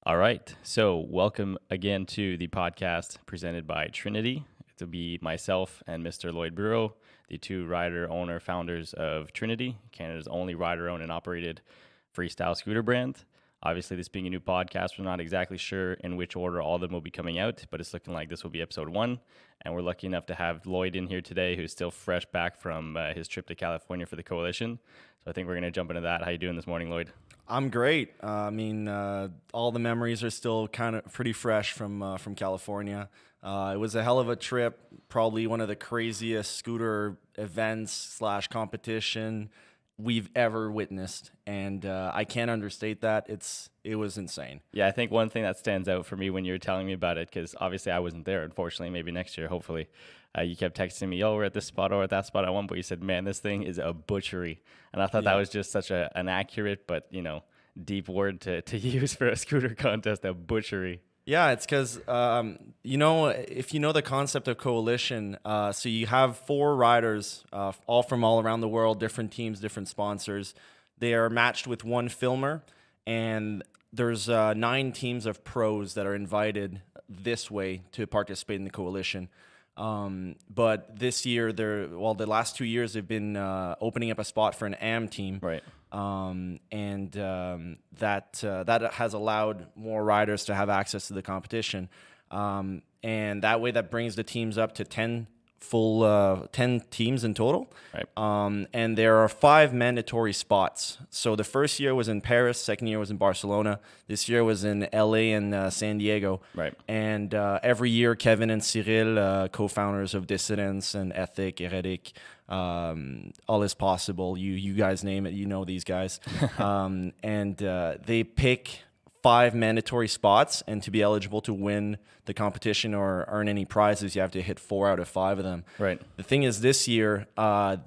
All right. So, welcome again to the podcast presented by Trynyty. It'll be myself and Mr. Lloyd, the two rider owner founders of Trynyty, Canada's only rider owned and operated freestyle scooter brand. Obviously, this being a new podcast, we're not exactly sure in which order all of them will be coming out, but it's looking like this will be episode 1. And we're lucky enough to have Lloyd in here today, who's still fresh back from his trip to California for the coalition. So I think we're going to jump into that. How you doing this morning, Lloyd? I'm great. All the memories are still kind of pretty fresh from California. It was a hell of a trip, probably one of the craziest scooter events / competition we've ever witnessed, and I can't understate that. It was insane. Yeah, I think one thing that stands out for me when you were telling me about it, because obviously I wasn't there, unfortunately, maybe next year, hopefully. You kept texting me, we're at this spot or at that spot at one point. You said, man, this thing is a butchery. And I thought that was just such an accurate but, deep word to use for a scooter contest, a butchery. Yeah, it's because, if you know the concept of coalition, so you have 4 riders, all from all around the world, different teams, different sponsors. They are matched with 1 filmer, and there's 9 teams of pros that are invited this way to participate in the coalition. But this year, the last 2 years, they've been opening up a spot for an AM team. Right. That has allowed more riders to have access to the competition. And that way that brings the teams up to 10 teams in total. Right. And there are 5 mandatory spots. So the first year was in Paris, second year was in Barcelona. This year was in LA and San Diego. Right. And every year, Kevin and Cyril, co-founders of Dissidence and Ethic, Heretic, All Is Possible, you guys name it, you know these guys. They pick 5 mandatory spots, and to be eligible to win the competition or earn any prizes, you have to hit 4 out of 5 of them. Right. The thing is, this year,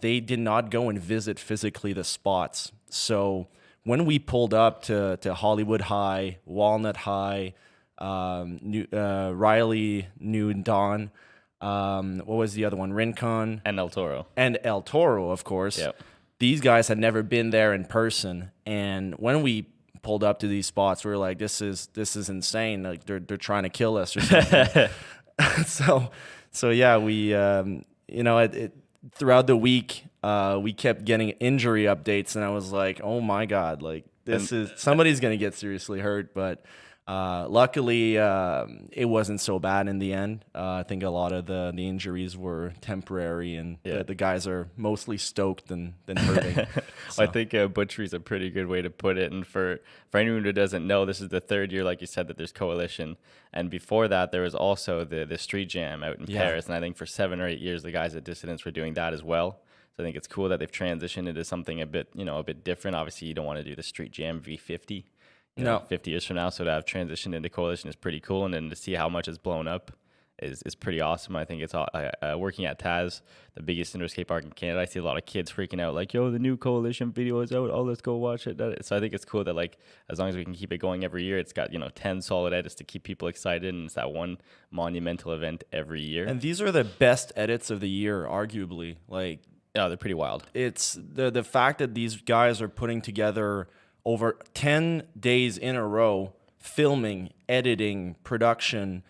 they did not go and visit physically the spots. So when we pulled up to Hollywood High, Walnut High, Riley, New Dawn, what was the other one? Rincon. And El Toro. And El Toro, of course. Yep. These guys had never been there in person. And when we pulled up to these spots, we were like, this is insane. Like they're trying to kill us or something. so yeah, we throughout the week we kept getting injury updates, and I was like, oh my God, like somebody's gonna get seriously hurt. But luckily it wasn't so bad in the end. I think a lot of the injuries were temporary, and the guys are mostly stoked than hurting. I think butchery is a pretty good way to put it. And for anyone who doesn't know, this is the 3rd year, like you said, that there's coalition. And before that, there was also the street jam out in Paris. And I think for 7 or 8 years, the guys at Dissidence were doing that as well. So I think it's cool that they've transitioned into something a bit different. Obviously, you don't want to do the street jam V50. 50 years from now. So to have transitioned into coalition is pretty cool, and then to see how much it's blown up is pretty awesome. I think it's working at Taz, the biggest indoor skate park in Canada. I see a lot of kids freaking out like, yo, the new coalition video is out. Oh, let's go watch it. So I think it's cool that, like, as long as we can keep it going every year, it's got 10 solid edits to keep people excited, and it's that one monumental event every year. And these are the best edits of the year, arguably. Like, they're pretty wild. It's the fact that these guys are putting together over 10 days in a row, filming, editing, production,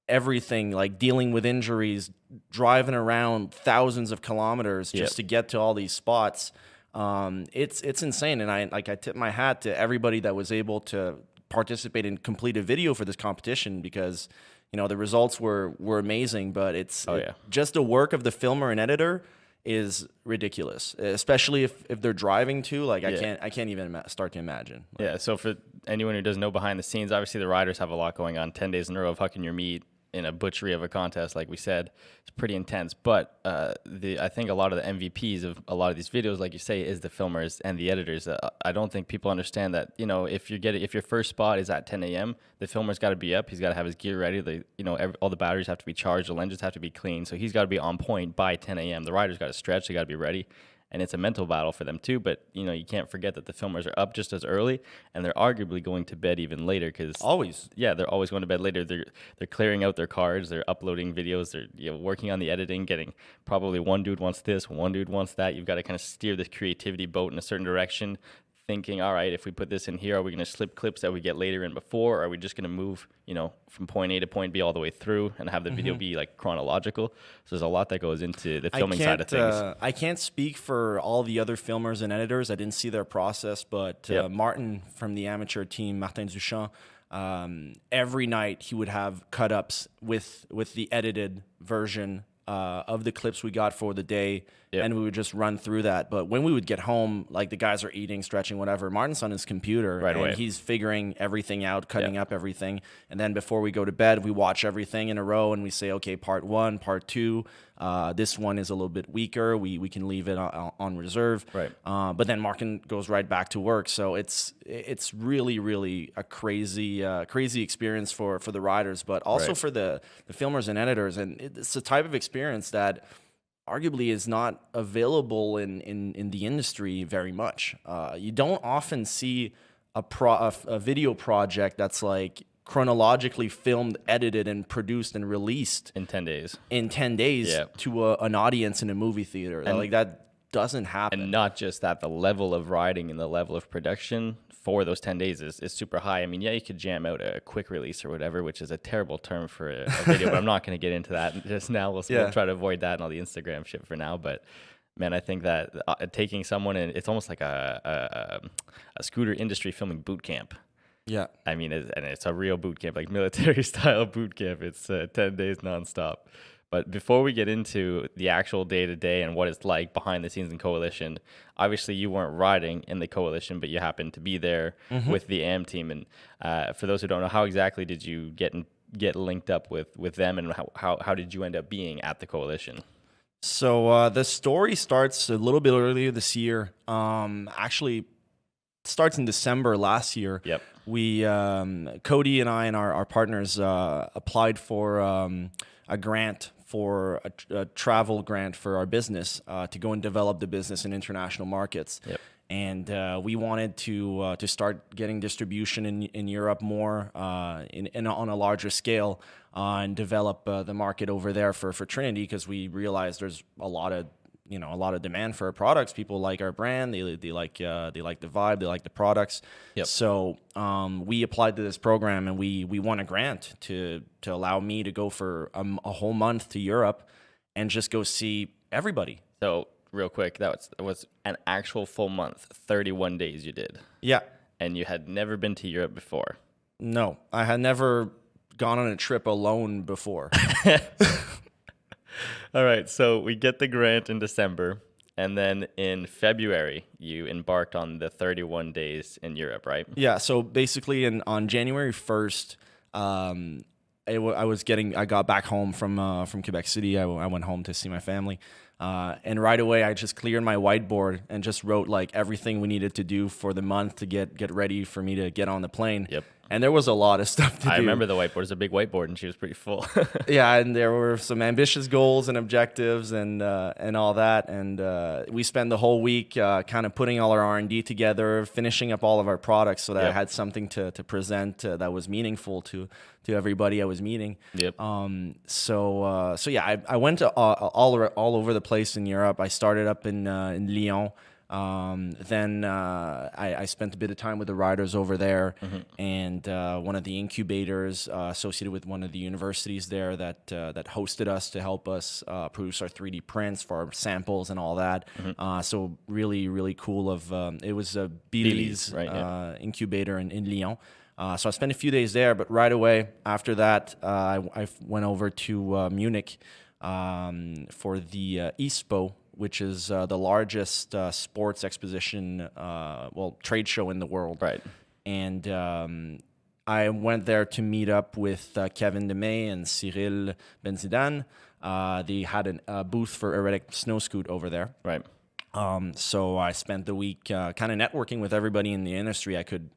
everything, like dealing with injuries, driving around thousands of kilometers just to get to all these spots. It's insane. And I tip my hat to everybody that was able to participate and complete a video for this competition, because the results were amazing, but just the work of the filmer and editor is ridiculous, especially if they're driving too. Like I can't even start to imagine. So for anyone who doesn't know behind the scenes, obviously the riders have a lot going on. 10 days in a row of hucking your meat in a butchery of a contest, like we said, it's pretty intense. But I think a lot of the MVPs of a lot of these videos, like you say, is the filmers and the editors. I don't think people understand that, if your first spot is at 10 a.m., the filmer's got to be up. He's got to have his gear ready. All the batteries have to be charged. The lenses have to be clean. So he's got to be on point by 10 a.m. The rider's got to stretch. They got to be ready. And it's a mental battle for them too. But, you can't forget that the filmers are up just as early, and they're arguably going to bed even later. Because they're always going to bed later. They're clearing out their cards. They're uploading videos. They're working on the editing, getting probably one dude wants this, one dude wants that. You've got to kind of steer the creativity boat in a certain direction, thinking, all right, if we put this in here, are we going to slip clips that we get later in before? Or are we just going to move, from point A to point B all the way through and have the video be like chronological? So there's a lot that goes into the filming side of things. I can't speak for all the other filmers and editors. I didn't see their process, but Martin from the amateur team, Martin Duchamp, every night he would have cut-ups with the edited version of the clips we got for the day, and we would just run through that. But when we would get home, like the guys are eating, stretching, whatever, Martin's on his computer, and he's figuring everything out, cutting up everything. And then before we go to bed, we watch everything in a row, and we say, okay, part 1, part 2, this one is a little bit weaker. We can leave it on reserve. Right. But then Martin goes right back to work. So it's really, really a crazy experience for the riders, but also for the filmers and editors. And it's a type of experience that arguably is not available in the industry very much. You don't often see a video project that's like chronologically filmed, edited, and produced and released in 10 days. To an audience in a movie theater. Like that doesn't happen. And not just that, the level of writing and the level of production for those 10 days is super high. I mean, you could jam out a quick release or whatever, which is a terrible term for a video, but I'm not going to get into that just now. We'll try to avoid that and all the Instagram shit for now. But man, I think that taking someone in, it's almost like a scooter industry filming boot camp. Yeah. I mean, it's a real boot camp, like military style boot camp. It's 10 days nonstop. But before we get into the actual day-to-day and what it's like behind the scenes in Coalition, obviously you weren't riding in the Coalition, but you happened to be there with the AM team. And for those who don't know, how exactly did you get linked up with them, and how did you end up being at the Coalition? So the story starts a little bit earlier this year. Actually, starts in December last year. Yep. We, Cody and I and our partners applied for a grant for a travel grant for our business to go and develop the business in international markets. Yep. And we wanted to start getting distribution in Europe more on a larger scale and develop the market over there for Trynyty, because we realized there's a lot of demand for our products. People like our brand. They like the vibe. They like the products. Yep. So we applied to this program, and we won a grant to allow me to go for a whole month to Europe and just go see everybody. So real quick, that was an actual full month, 31 days you did. Yeah. And you had never been to Europe before. No, I had never gone on a trip alone before. All right, so we get the grant in December, and then in February, you embarked on the 31 days in Europe, right? Yeah, so basically on January 1st, I got back home from Quebec City. I went home to see my family. And right away, I just cleared my whiteboard and just wrote like everything we needed to do for the month to get ready for me to get on the plane. Yep. And there was a lot of stuff to do. I remember the whiteboard. It's a big whiteboard, and she was pretty full. Yeah, and there were some ambitious goals and objectives and all that. And we spent the whole week kind of putting all our R&D together, finishing up all of our products so that I had something to present that was meaningful to everybody I was meeting. Yep. So yeah, I went to all over the place in Europe. I started up in Lyon. Then I spent a bit of time with the riders over there, and one of the incubators associated with one of the universities there that hosted us to help us produce our 3D prints for our samples and all that. So really, really cool. It was a Billy's incubator in Lyon. So I spent a few days there, but right away after that, I went over to Munich for the ISPO, which is the largest sports exposition, trade show in the world. Right. And I went there to meet up with Kevin Demey and Cyril Benzidan. They had a booth for Erratic Snow Scoot over there. Right. So I spent the week kind of networking with everybody in the industry I could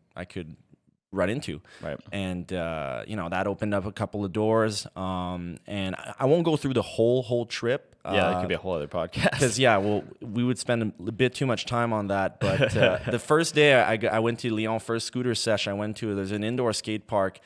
run into. Right. And, that opened up a couple of doors. And I won't go through the whole trip. Yeah, that could be a whole other podcast. Because, we would spend a bit too much time on that. But the first day I went to Lyon, first scooter session I went to, there's an indoor skate park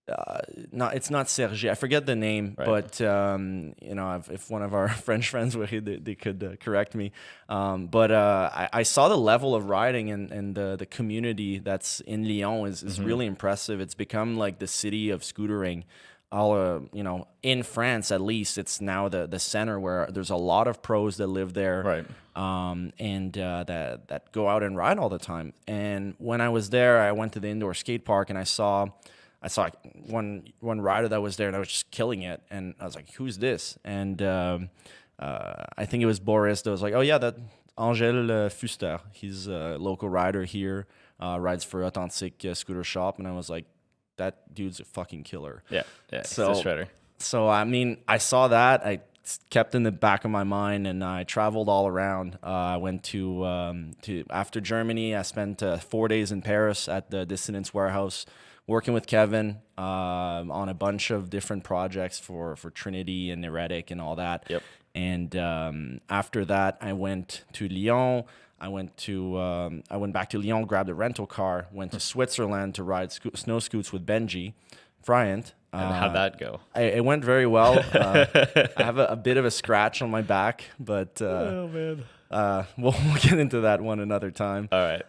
it's not Sergi. I forget the name, Right. but if one of our French friends were here, they could correct me. But I saw the level of riding and the community that's in Lyon is really impressive. It's become like the city of scootering. In France at least, it's now the center where there's a lot of pros that live there, Right. that go out and ride all the time. And when I was there, I went to the indoor skate park and I saw one rider that was there and I was just killing it. And I was like, who's this? And I think it was Boris that was like, oh yeah, that Angel Fuster. He's a local rider here, rides for Authentic Scooter Shop. And I was like, that dude's a fucking killer. Yeah. He's a shredder. So, I mean, I saw that. I kept in the back of my mind, and I traveled all around. I went to after Germany, I spent 4 days in Paris at the Dissidence warehouse, working with Kevin on a bunch of different projects for Trynyty and Erratic and all that. Yep. And after that, I went to Lyon. I went back to Lyon, grabbed a rental car, went to Switzerland to ride snow scoots with Benji Bryant. And how'd that go? It went very well. I have a bit of a scratch on my back, but Oh man. we'll get into that one another time. All right.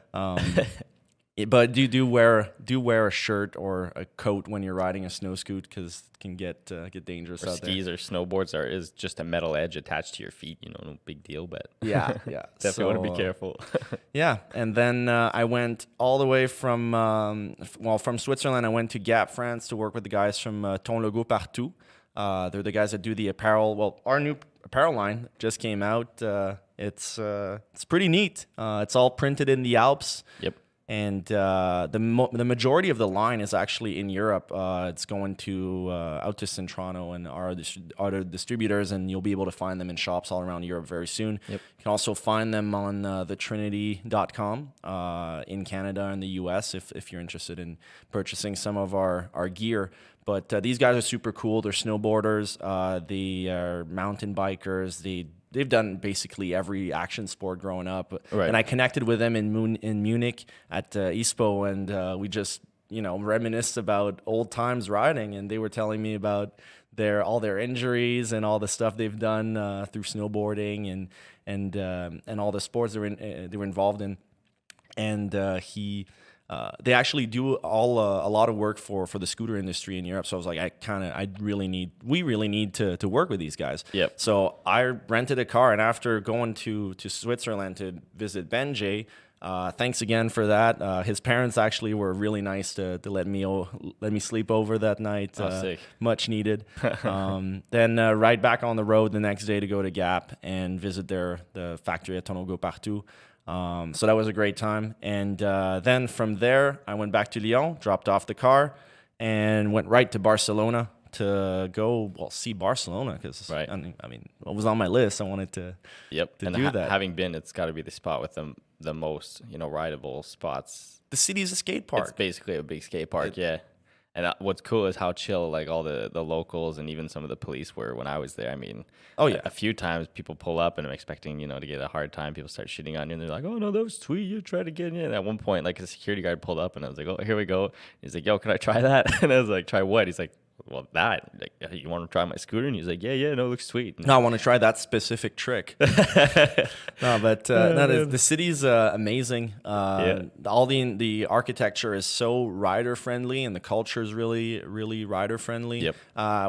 But do wear a shirt or a coat when you're riding a snow scoot, because it can get dangerous Or out there. skis or snowboards is just a metal edge attached to your feet. No big deal, but Yeah. definitely want to be careful. Yeah, and then I went all the way from Switzerland. I went to Gap, France, to work with the guys from Ton Logo Partout. They're the guys that do the apparel. Well, our new apparel line just came out. It's pretty neat. It's all printed in the Alps. Yep. And the majority of the line is actually in Europe. It's going to out to Centrano and our other distributors, and you'll be able to find them in shops all around Europe very soon. Yep. You can also find them on the Trynyty.com in Canada and the US if you're interested in purchasing some of our gear. But these guys are super cool. They're snowboarders. They are mountain bikers. They've done basically every action sport growing up. Right. And I connected with them in Munich at ISPO, and we just reminisced about old times riding, and they were telling me about all their injuries and all the stuff they've done through snowboarding and all the sports they were involved in. And they actually do a lot of work for the scooter industry in Europe. So I was like, we really need to work with these guys. Yep. So I rented a car, and after going to Switzerland to visit Benji, thanks again for that. His parents actually were really nice to let me sleep over that night. Sick. Much needed. Then ride back on the road the next day to go to Gap and visit the factory at Ton Logo Partout. So that was a great time. And then from there, I went back to Lyon, dropped off the car, and went right to Barcelona to go see Barcelona, because right. I mean, it was on my list. I wanted to and do that. Having been, it's got to be the spot with the most rideable spots. The city is a skate park. It's basically a big skate park, yeah. And what's cool is how chill like all the locals and even some of the police were when I was there. I mean, oh yeah, a few times people pull up and I'm expecting to get a hard time. People start shitting on you and they're like, "Oh no, that was sweet. You tried to get in." And at one point, like a security guard pulled up and I was like, "Oh, here we go." He's like, "Yo, can I try that?" And I was like, "Try what?" He's like, "Well, that. Like, you want to try my scooter?" And he's like, "Yeah, no, it looks sweet." And no, I want to try that specific trick. No, but the city's amazing. All the architecture is so rider friendly, and the culture is really, really rider friendly. Yep.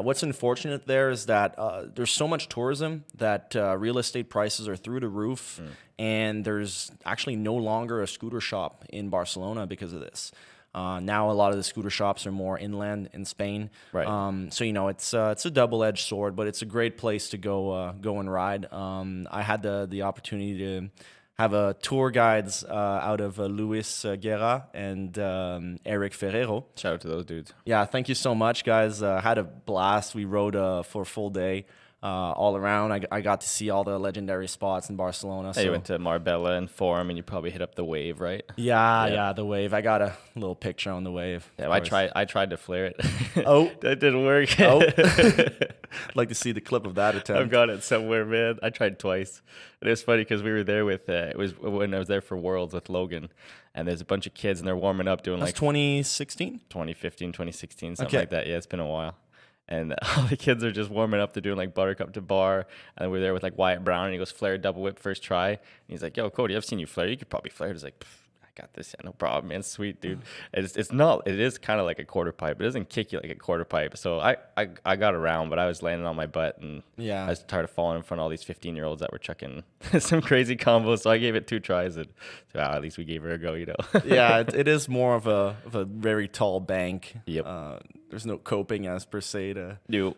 What's unfortunate there is that there's so much tourism that real estate prices are through the roof, and there's actually no longer a scooter shop in Barcelona because of this. Now a lot of the scooter shops are more inland in Spain. Right. So it's a double-edged sword, but it's a great place to go and ride. I had the opportunity to have a tour guides out of Luis Guerra and Eric Ferrero. Shout out to those dudes. Yeah, thank you so much, guys. Had a blast. We rode for a full day. all around. I got to see all the legendary spots in Barcelona. Hey, you went to Marbella and Forum, and you probably hit up the Wave, right? Yeah, the Wave. I got a little picture on the Wave. Yeah, I tried to flare it. Oh. That didn't work. Oh, I'd like to see the clip of that attempt. I've got it somewhere, man. I tried twice. And it was funny because we were there with, it was when I was there for Worlds with Logan, and there's a bunch of kids, and they're warming up doing That's 2016? 2015, 2016, something Okay. like that. Yeah, it's been a while. And all the kids are just warming up. They're doing like buttercup to bar. And we're there with like Wyatt Brown, and he goes flare double whip first try. And he's like, "Yo, Cody, I've seen you flare. You could probably flare." He's like, "I got this. Yeah, no problem, man. Sweet, dude." It's not. It is kind of like a quarter pipe. It doesn't kick you like a quarter pipe. So I got around, but I was landing on my butt, and Yeah. I was tired of falling in front of all these 15-year-olds that were chucking some crazy combos. So I gave it 2 tries, and so, at least we gave her a go, you know. Yeah, it is more of a very tall bank. Yep. There's no coping as per se to No.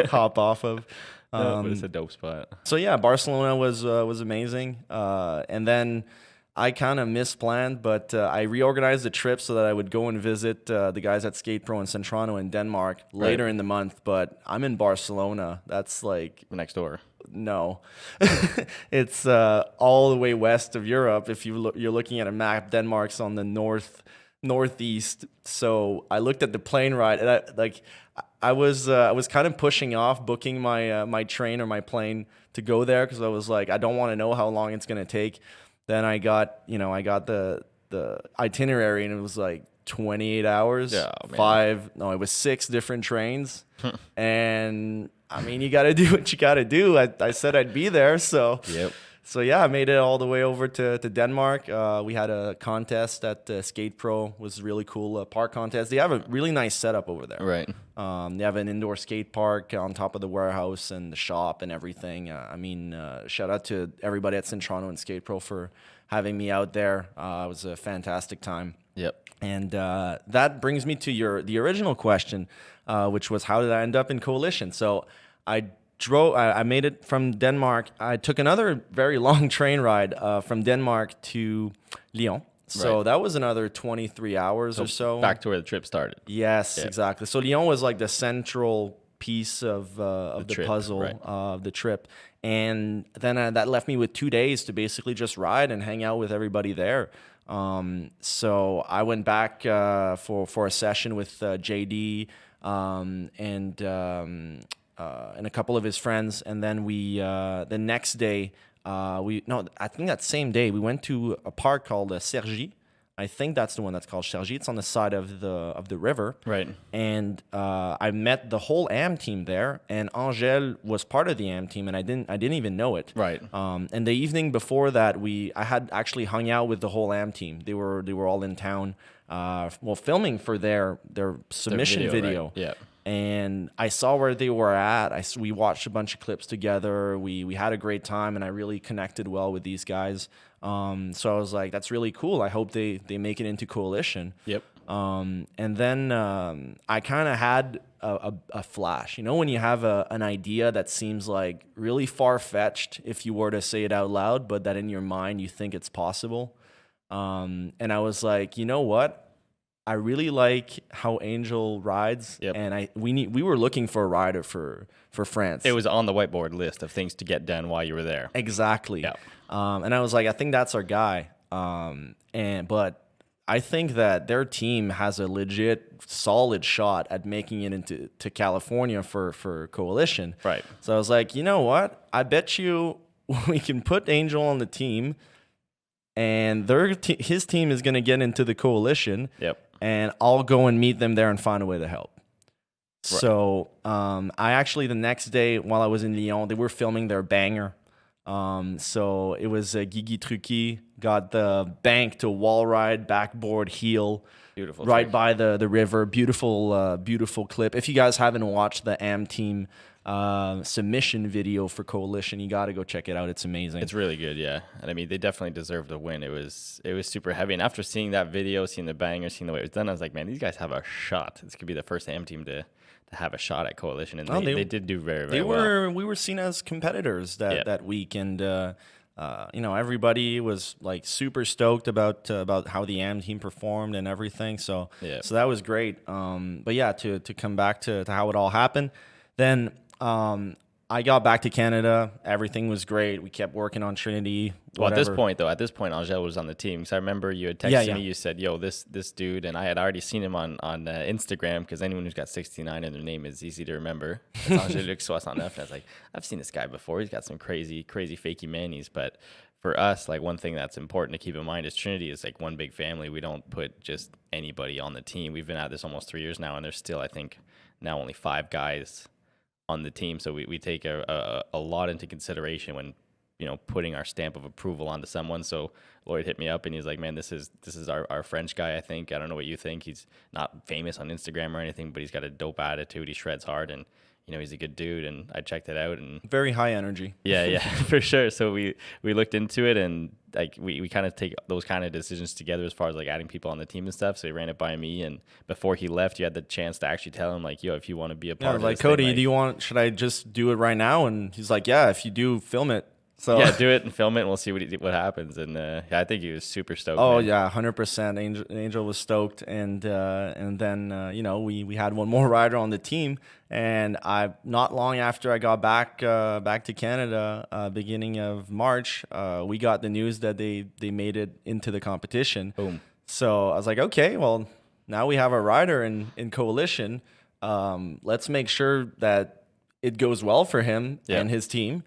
hop off of. But it's a dope spot. So yeah, Barcelona was amazing, and then I kind of misplanned, but I reorganized the trip so that I would go and visit the guys at Skate Pro in Centrano in Denmark later in the month. But I'm in Barcelona. That's like Next door. no, it's all the way west of Europe. If you're looking at a map, Denmark's on the northeast. So I looked at the plane ride, and I was kind of pushing off booking my train or my plane to go there because I was like, I don't want to know how long it's gonna take. Then I got the itinerary, and it was like 28 hours. Yeah, man. It was 6 different trains. And I mean, you got to do what you got to do. I said I'd be there. So, Yep. So yeah, I made it all the way over to Denmark. We had a contest at Skate Pro. It was really cool park contest. They have a really nice setup over there. Right. They have an indoor skate park on top of the warehouse and the shop and everything. Shout out to everybody at Centrano and Skate Pro for having me out there. It was a fantastic time. Yep. And that brings me to the original question, which was how did I end up in Coalition? So I made it from Denmark. I took another very long train ride from Denmark to Lyon. So that was another 23 hours or so. Back to where the trip started. Yes, exactly. So Lyon was like the central piece of the trip, puzzle right. of the trip. And then that left me with 2 days to basically just ride and hang out with everybody there. So I went back for a session with JD and a couple of his friends, and then the next day I think that same day we went to a park called Cergy. I think that's the one that's called Cergy. It's on the side of the river. Right. And I met the whole AM team there, and Angel was part of the AM team, and I didn't even know it. Right. And the evening before that, I had actually hung out with the whole AM team. They were all in town, filming for their submission video. Right. Yeah. And I saw where they were at. We watched a bunch of clips together. We had a great time, and I really connected well with these guys. So I was like, that's really cool. I hope they make it into Coalition. Yep. And then I kind of had a flash. You know, when you have an idea that seems like really far-fetched if you were to say it out loud, but that in your mind you think it's possible. And I was like, you know what? I really like how Angel rides, and we were looking for a rider for France. It was on the whiteboard list of things to get done while you were there. Exactly. Yeah. And I was like, I think that's our guy. But I think that their team has a legit solid shot at making it into California for Coalition. Right. So I was like, you know what? I bet you we can put Angel on the team, and his team is going to get into the Coalition. Yep. And I'll go and meet them there and find a way to help. Right. So I actually, the next day while I was in Lyon, they were filming their banger. So it was Guigui Truqui, got the bank to wall ride, backboard, heel. Beautiful. Right by the river. Beautiful clip. If you guys haven't watched the AM team submission video for Coalition, you got to go check it out. It's amazing. It's really good, yeah. And I mean, they definitely deserved a win. It was super heavy. And after seeing that video, seeing the banger, seeing the way it was done, I was like, man, these guys have a shot. This could be the first AM team to have a shot at Coalition. And they did do very, very well. We were seen as competitors that week. And, everybody was like super stoked about how the AM team performed and everything. So that was great. But yeah, to come back to how it all happened, then I got back to Canada. Everything was great. We kept working on Trynyty. Well, at this point, Angel was on the team. So I remember you had texted me. You said, "Yo, this dude," and I had already seen him on Instagram because anyone who's got 69 in their name is easy to remember. Angel Lacroix on F. And I was like, I've seen this guy before. He's got some crazy fakey manis. But for us, like one thing that's important to keep in mind is Trynyty is like one big family. We don't put just anybody on the team. We've been at this almost 3 years now, and there's still, I think, now only 5 guys on the team. So we take a lot into consideration when, putting our stamp of approval onto someone. So Lloyd hit me up and he's like, man, this is our French guy, I think. I don't know what you think. He's not famous on Instagram or anything, but he's got a dope attitude. He shreds hard and, he's a good dude. And I checked it out and very high energy. Yeah, for sure. So we looked into it and like we kind of take those kind of decisions together as far as like adding people on the team and stuff. So he ran it by me, and before he left, you had the chance to actually tell him like, yo, if you want to be a part of like, this Cody, thing, should I just do it right now? And he's like, yeah, if you do, film it. So yeah, do it and film it, and we'll see what happens. And I think he was super stoked. Oh man. Yeah, 100%. Angel was stoked, and then we had one more rider on the team, and I not long after I got back to Canada, beginning of March, we got the news that they made it into the competition. Boom. So I was like, okay, well now we have a rider in coalition. Let's make sure that it goes well for him and his team.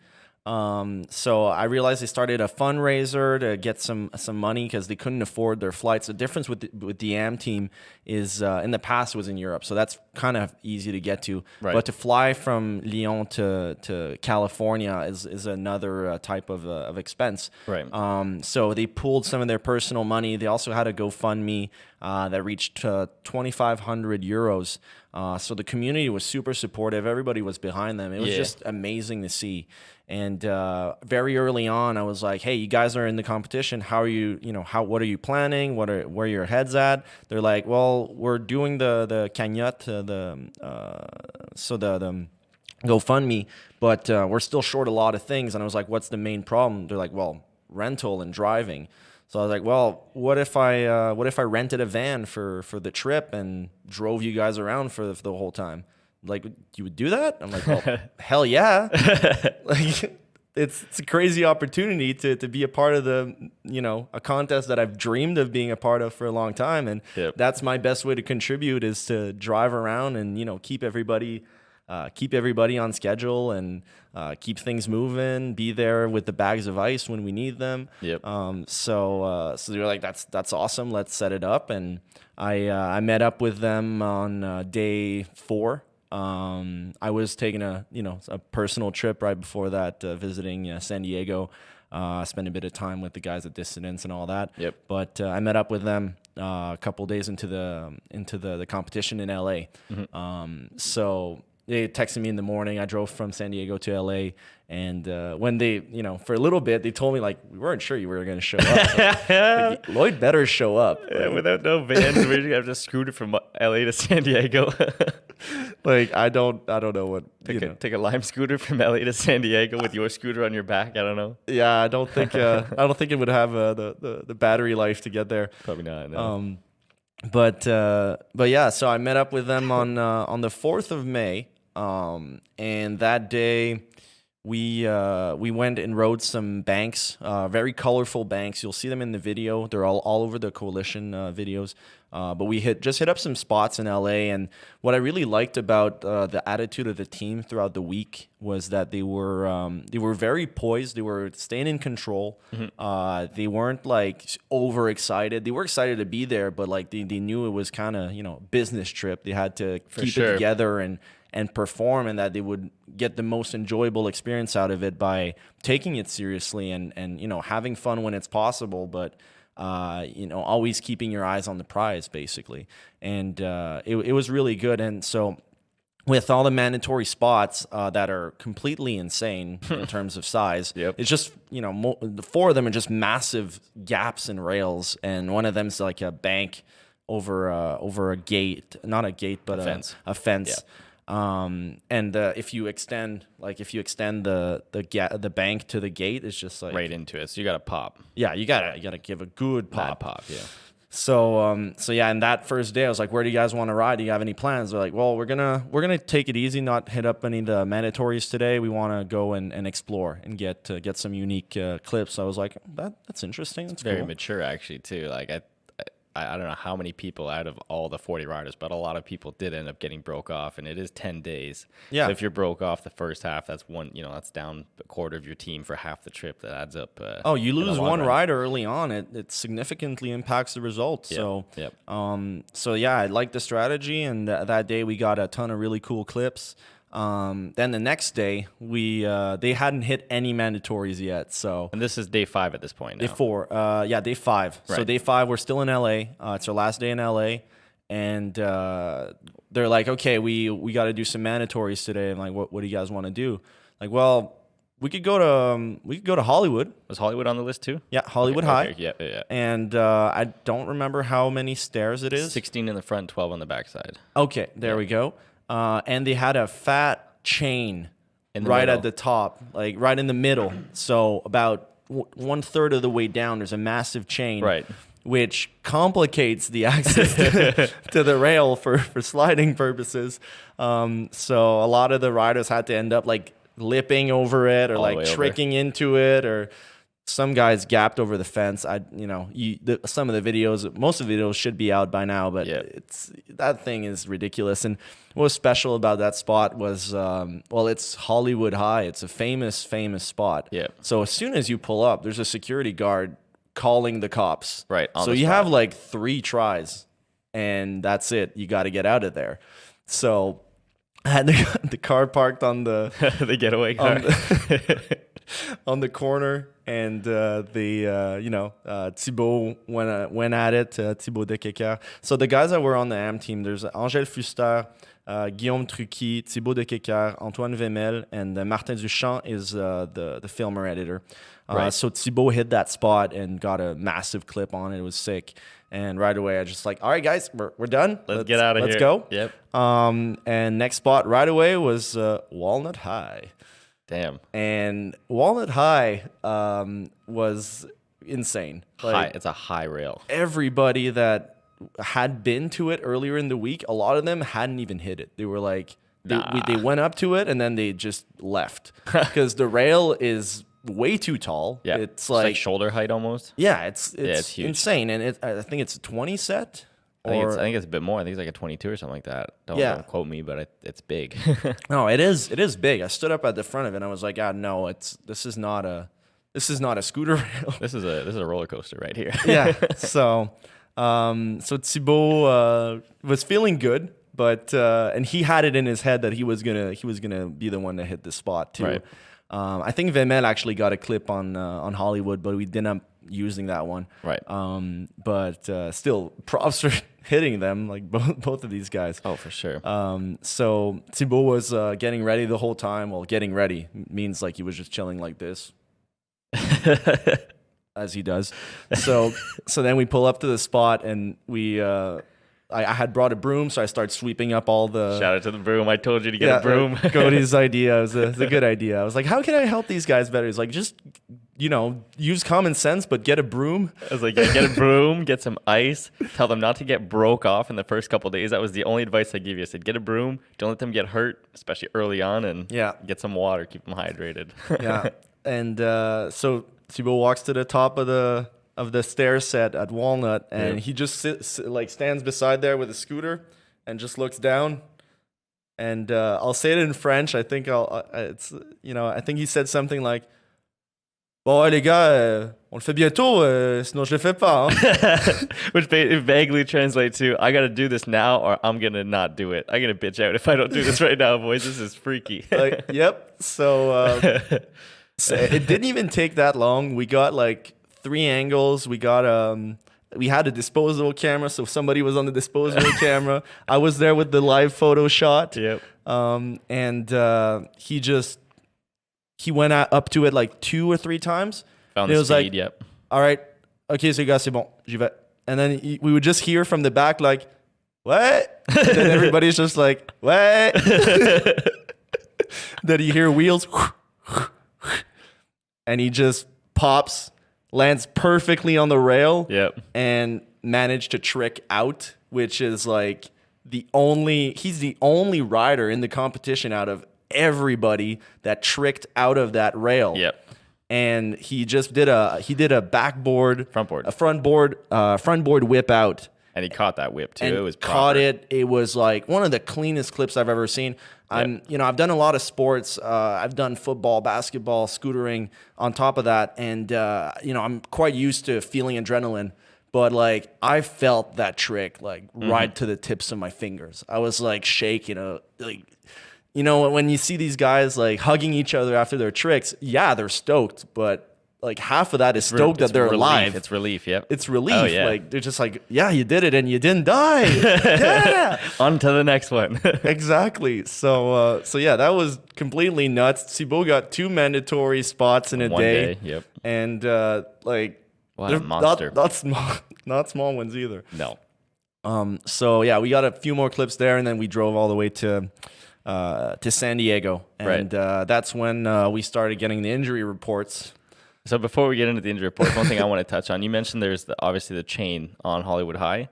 So I realized they started a fundraiser to get some money because they couldn't afford their flights. The difference with the AM team is in the past it was in Europe, so that's kind of easy to get to. Right. But to fly from Lyon to California is another type of expense. Right. So they pooled some of their personal money. They also had a GoFundMe that reached 2,500 euros. So the community was super supportive. Everybody was behind them. It was just amazing to see. And very early on, I was like, "Hey, you guys are in the competition. How are you? What are you planning? Where are your heads at?" They're like, "Well, we're doing the cagnotte, the GoFundMe, but we're still short a lot of things." And I was like, "What's the main problem?" They're like, "Well, rental and driving." So I was like, "Well, what if I rented a van for the trip and drove you guys around for the whole time? Like, you would do that?" I'm like, "Well, hell yeah!" Like, it's a crazy opportunity to be a part of a contest that I've dreamed of being a part of for a long time, and that's my best way to contribute is to drive around and keep everybody on schedule and keep things moving, be there with the bags of ice when we need them. So they're like, that's awesome. Let's set it up. And I met up with them on day 4. I was taking a personal trip right before that, visiting San Diego. Spent a bit of time with the guys at Dissidence and all that. But I met up with them a couple days into the competition in LA. So they texted me in the morning. I drove from San Diego to LA, and when they, for a little bit, they told me like, we weren't sure you were going to show up. Like, Lloyd better show up. Without no vans, we're just gonna have to scooter from LA to San Diego. Like, I don't know what. Take a Lime scooter from LA to San Diego with your scooter on your back. I don't know. Yeah, I don't think it would have the battery life to get there. Probably not. No. But yeah, so I met up with them on the 4th of May, and that day we went and rode some banks, very colorful banks. You'll see them in the video. They're all over the coalition videos. But we just hit up some spots in LA, and what I really liked about the attitude of the team throughout the week was that they were very poised. They were staying in control. They weren't like overexcited. They were excited to be there, but like they knew it was kind of business trip. They had to keep it together and perform, and that they would get the most enjoyable experience out of it by taking it seriously and having fun when it's possible, but always keeping your eyes on the prize, basically. And it was really good. And so with all the mandatory spots that are completely insane in terms of size, it's just, the 4 of them are just massive gaps and rails. And one of them's like a bank over a gate, not a gate, but a fence. Yeah. And if you extend the bank to the gate, it's just like right into it. So you got to pop. Yeah, you gotta give a good pop. Yeah. So yeah, and that first day I was like, where do you guys want to ride? Do you have any plans? They're like, well, we're gonna take it easy, not hit up any of the mandatories today. We want to go and explore and get some unique clips. So I was like, that's interesting. That's Very cool. mature, actually, too. Like I don't know how many people out of all the 40 riders, but a lot of people did end up getting broke off, and it is 10 days. Yeah. So if you're broke off the first half, that's that's down a quarter of your team for half the trip. That adds up. Oh, you in the lose long one run. rider early on, it significantly impacts the results. Yep. So yeah, I like the strategy, and that day we got a ton of really cool clips. Then the next day they hadn't hit any mandatories yet, so And this is day 5 at this point now. day 4, day 5. So Right. day 5 we're still in LA. It's our last day in LA, and they're like, okay, we got to do some mandatories today. I'm like, what do you guys want to do? Like, well, we could go to Hollywood. Was Hollywood on the list too? Yeah, Hollywood Okay, High. okay, yeah. And I don't remember how many stairs it is. 16 in the front, 12 on the backside. Okay, there we go. And they had a fat chain In the right middle. at the top, like right in the middle. So about 1/3 of the way down, there's a massive chain, Right. which complicates the access to the rail for sliding purposes. So a lot of the riders had to end up like lipping over it or All the like way over. tricking into it, or some guys gapped over the fence. Some of the videos, most of the videos should be out by now, but Yeah. that thing is ridiculous. And what was special about that spot was, it's Hollywood High. It's a famous spot. Yeah. So as soon as you pull up, there's a security guard calling the cops. Right, on So the you spot. have like 3 tries, and that's it. You got to get out of there. So I had the car parked on the The getaway car. on the corner, and Thibaut went at it, Thibaut Dekeker. So the guys that were on the AM team, there's Angèle Fuster, Guillaume Truqui, Thibaut Dekeker, Antoine Vemel, and Martin Duchamp is the filmer editor. Right. So Thibaut hit that spot and got a massive clip on it. It was sick. And right away, I just like, all right, guys, we're done. Let's get out of here. Let's go. Yep. And next spot right away was Walnut High. Damn. And Walnut High was insane. Like, It's a high rail. everybody that had been to it earlier in the week, a lot of them hadn't even hit it. They were like, they went up to it and then they just left because the rail is way too tall. Yeah. It's like like, shoulder height almost. yeah, it's huge. insane. And I think it's a 20 set. I think it's a bit more. I think it's like a 22 or something like that. Don't quote me, but it's big. No, it is big. I stood up at the front of it and I was like, no, this is not a scooter rail. This is a roller coaster right here. Yeah. So Thibaut was feeling good, but and he had it in his head that he was gonna be the one to hit the spot too. Right. I think Vemel actually got a clip on Hollywood, but we didn't end up using that one. Right. But still, props for hitting them, like both of these guys. Oh, for sure. So Thibaut was getting ready the whole time. Well, getting ready means like he was just chilling like this. As he does. So then we pull up to the spot and I had brought a broom, so I started sweeping up all the... Shout out to the broom. I told you to get a broom. Cody's idea. It was a good idea. I was like, how can I help these guys better? He's like, just, use common sense, but get a broom. I was like, yeah, get a broom, get some ice, tell them not to get broke off in the first couple of days. That was the only advice I gave you. I said, get a broom, don't let them get hurt, especially early on, and get some water, keep them hydrated. Yeah. And so Thibaut walks to the top of the stair set at Walnut, and he just stands beside there with a scooter and just looks down. And I'll say it in French. I think I think he said something like, "Bon les gars, on le fait bientôt, sinon je le fais pas." Hein? Which vaguely translates to, I got to do this now or I'm going to not do it. I'm going to bitch out if I don't do this right now, boys. This is freaky. Yep. So it didn't even take that long. We got like 3 angles. We got we had a disposable camera, so somebody was on the disposable camera. I was there with the live photo shot. Yep. And he went up to it like 2 or 3 times. Found and the it was speed, like, yep. all right, okay, so gars, c'est bon, j'y vais. And then we would just hear from the back like, what? And then everybody's just like, what? Then you hear wheels. And he just pops, lands perfectly on the rail. Yep. And managed to trick out, which is like he's the only rider in the competition out of everybody that tricked out of that rail. Yep. And he just did a backboard, front board whip out. And he caught that whip too. And it was caught proper. it. It was like one of the cleanest clips I've ever seen. I've done a lot of sports. I've done football, basketball, scootering on top of that. And, I'm quite used to feeling adrenaline. But, like, I felt that trick, like, right to the tips of my fingers. I was, like, shaking. When you see these guys, like, hugging each other after their tricks, yeah, they're stoked. But, like, half of that is stoked that they're alive. It's relief, yep. It's relief. Oh, yeah. Like, they're just like, yeah, you did it and you didn't die. Yeah. On to the next one. Exactly. So yeah, that was completely nuts. Thibault got 2 mandatory spots in a One day. Yep. And, What a monster. Not small ones either. No. So yeah, we got a few more clips there, and then we drove all the way to San Diego. And that's when we started getting the injury reports. So before we get into the injury report, one thing I want to touch on, you mentioned there's obviously the chain on Hollywood High.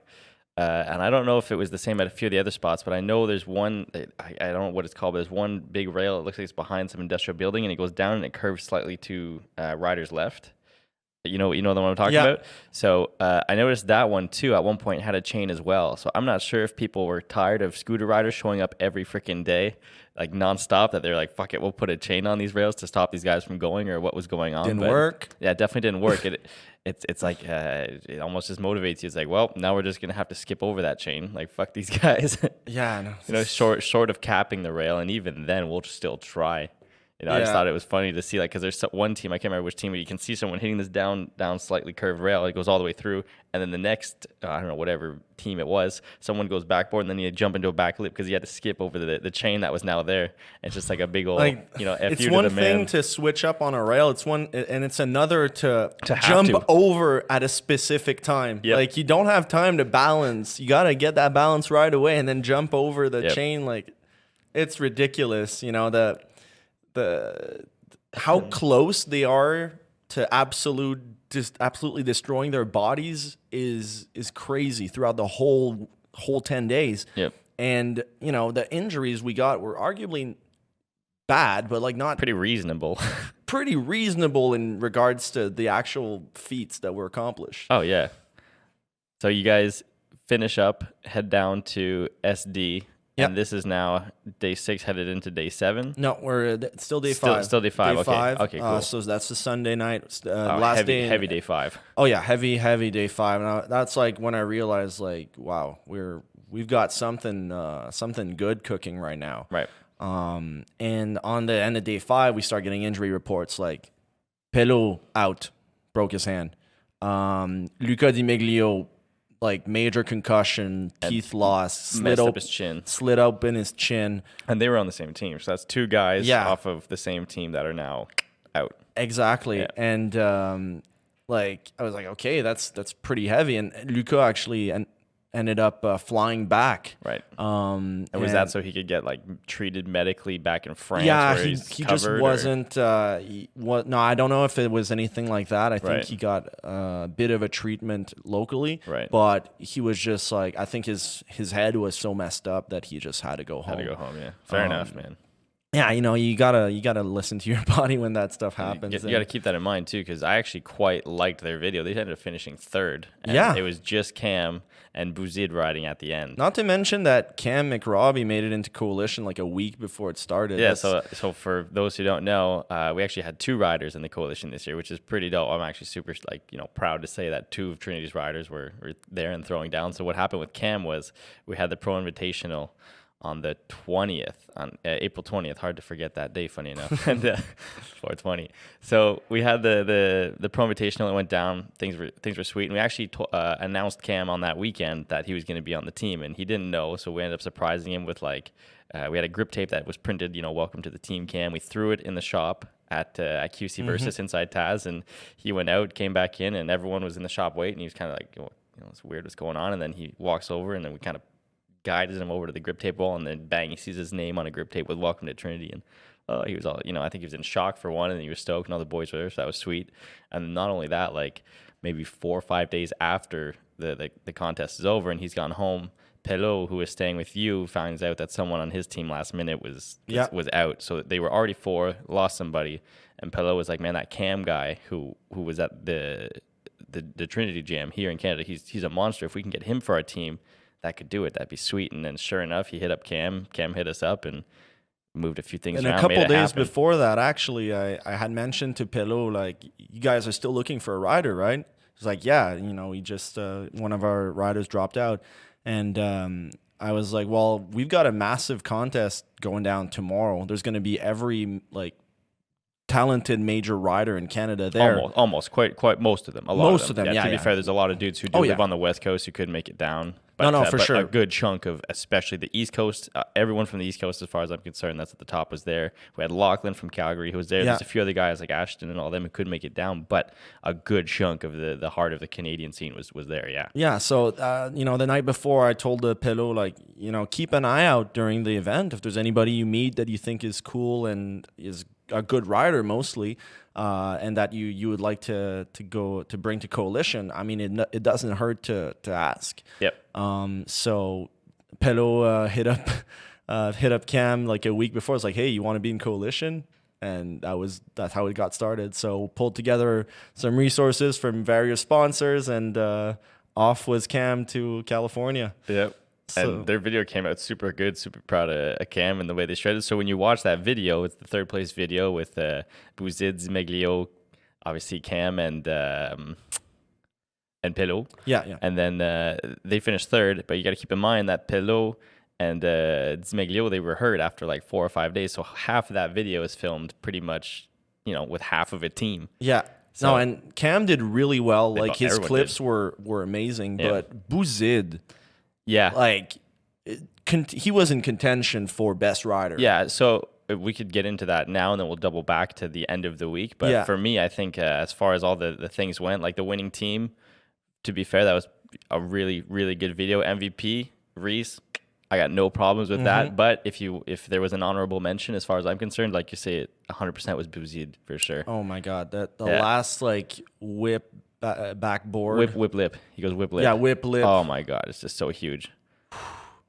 And I don't know if it was the same at a few of the other spots, but I know there's one, I don't know what it's called, but there's one big rail. It looks like it's behind some industrial building, and it goes down and it curves slightly to riders left. You know the one I'm talking about? So I noticed that one too at one point had a chain as well. So I'm not sure if people were tired of scooter riders showing up every freaking day, like nonstop, that they're like, fuck it, we'll put a chain on these rails to stop these guys from going, or what was going on. Didn't work. Yeah, it definitely didn't work. It's like it almost just motivates you. It's like, well, now we're just gonna have to skip over that chain. Like, fuck these guys. Yeah, I know. Short of capping the rail, and even then we'll still try. I just thought it was funny to see, like, because there's one team, I can't remember which team, but you can see someone hitting this down slightly curved rail. It goes all the way through, and then the next, I don't know, whatever team it was, someone goes backboard, and then you jump into a back lip because he had to skip over the chain that was now there. It's just like a big old, F it's you one to the thing man. to switch up on a rail. It's another to have jump to. over at a specific time. Yep. Like, you don't have time to balance. You got to get that balance right away and then jump over the Yep. chain. Like, it's ridiculous. How close they are to absolutely destroying their bodies is crazy throughout the whole 10 days. Yep. And the injuries we got were arguably bad, but like not Pretty reasonable. pretty reasonable in regards to the actual feats that were accomplished. Oh, yeah. So you guys finish up, head down to SD. Yep. And this is now day 6, headed into day 7. No, we're still day 5. Still day 5. Okay. Okay, cool. So that's the Sunday night, last day. Heavy day 5. Oh yeah, heavy day 5. And that's like when I realized, like, wow, we've got something good cooking right now. Right. And on the end of day 5, we start getting injury reports like Pelot out, broke his hand. Luca Di Meglio, like, major concussion, teeth loss, Messed up his chin. slid open his chin. And they were on the same team. So that's 2 guys off of the same team that are now out. Exactly. Yeah. And I was like, okay, that's pretty heavy. And Luca actually ended up flying back. Right. And was that so he could get, like, treated medically back in France? Yeah, where he just wasn't. No, I don't know if it was anything like that. I think Right. he got a bit of a treatment locally. Right. But he was just like, I think his head was so messed up that he just had to go home. Had to go home, yeah. Fair enough, man. Yeah, you gotta listen to your body when that stuff happens. You got to keep that in mind, too, because I actually quite liked their video. They ended up finishing 3rd. And Yeah. it was just Cam and Bouzid riding at the end. Not to mention that Cam McRobbie made it into Coalition like a week before it started. Yeah, so for those who don't know, we actually had 2 riders in the Coalition this year, which is pretty dope. I'm actually super, proud to say that 2 of Trinity's riders were there and throwing down. So what happened with Cam was we had the Pro Invitational on the 20th, on April 20th. Hard to forget that day, funny enough. And 420. So we had the Pro Invitational. It went down. Things were sweet. And we actually announced Cam on that weekend that he was going to be on the team, and he didn't know. So we ended up surprising him with, like, we had a grip tape that was printed, welcome to the team, Cam. We threw it in the shop at QC Versus inside Taz, and he went out, came back in, and everyone was in the shop waiting. He was kind of like, it's weird what's going on. And then he walks over, and then we kind of guided him over to the grip tape wall, and then bang, he sees his name on a grip tape with "Welcome to Trynyty," and he was all, I think he was in shock for one, and he was stoked, and all the boys were there, so that was sweet. And not only that, like maybe 4 or 5 days after the contest is over and he's gone home, Pelot, who was staying with you, finds out that someone on his team last minute was out. So they were already 4, lost somebody, and Pelot was like, man, that Cam guy who was at the Trynyty Jam here in Canada, he's a monster. If we can get him for our team, that could do it. That'd be sweet. And then sure enough, he hit up Cam. Cam hit us up and moved a few things around. And a couple days before that, actually, I had mentioned to Pelot, like, you guys are still looking for a rider, right? He's like, yeah, we just, one of our riders dropped out. And I was like, well, we've got a massive contest going down tomorrow. There's going to be every, like, talented major rider in Canada there. Almost, quite most of them. Most of them, yeah. To be fair, there's a lot of dudes who do live on the West Coast who couldn't make it down. But, for but sure. A good chunk of, especially the East Coast, everyone from the East Coast, as far as I'm concerned, that's at the top, was there. We had Lachlan from Calgary who was there. There's a few other guys like Ashton and all them who couldn't make it down, but a good chunk of the heart of the Canadian scene was there, yeah. Yeah, so, the night before, I told the Pelot, like, keep an eye out during the event. If there's anybody you meet that you think is cool and is a good rider mostly, and that you would like to bring to Coalition, I mean, it doesn't hurt to ask. Yep. So Pelot hit up Cam like a week before. It's like, hey, you want to be in Coalition? And that's how it got started. So pulled together some resources from various sponsors, and off was Cam to California. Yep. And their video came out super good, super proud of Cam and the way they shredded. So when you watch that video, it's the 3rd place video with Buzid, Zimeglio, obviously Cam and Pelot. Yeah. And then they finished 3rd, but you got to keep in mind that Pelot and Zimeglio, they were hurt after like 4 or 5 days. So half of that video is filmed pretty much, with half of a team. Yeah. So, and Cam did really well. Like his clips were amazing, but Buzid... Yeah, like he was in contention for best rider. Yeah, so we could get into that now, and then we'll double back to the end of the week. But for me, I think as far as all the things went, like the winning team, to be fair, that was a really, really good video. MVP, Reese, I got no problems with that. But if there was an honorable mention, as far as I'm concerned, like you say, it 100% was Buzid for sure. Oh my God, the last like whip. Backboard. Whip lip. He goes whip lip. Yeah, whip lip. Oh my God, it's just so huge.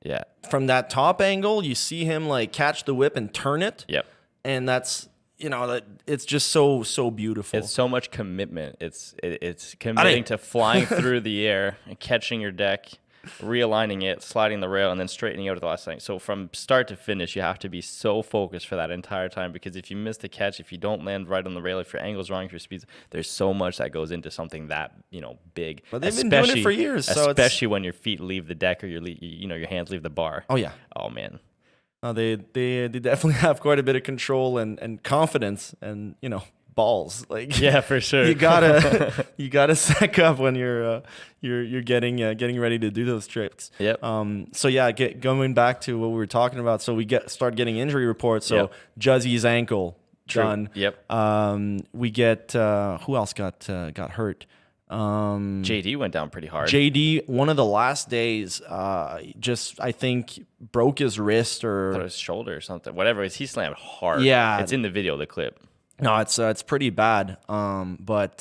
Yeah. From that top angle, you see him like catch the whip and turn it. Yep. And that's it's just so beautiful. It's so much commitment. It's committing to flying through the air and catching your deck, realigning it, sliding the rail, and then straightening out at the last thing. So from start to finish, you have to be so focused for that entire time, because if you miss the catch, if you don't land right on the rail, if your angle's wrong, if your speed's, there's so much that goes into something that big. But they've been doing it for years, especially when your feet leave the deck or your hands leave the bar. Oh yeah. Oh man. They definitely have quite a bit of control and confidence and balls. Like, yeah, for sure. you gotta sack up when you're getting ready to do those tricks. Yep. So yeah, going back to what we were talking about. So we start getting injury reports. So Juzzy's ankle done. Yep. We get who else got hurt? JD went down pretty hard. JD, one of the last days, I think broke his wrist or his shoulder or something. Whatever it is, he slammed hard. Yeah. It's in the video, the clip. No, it's pretty bad. But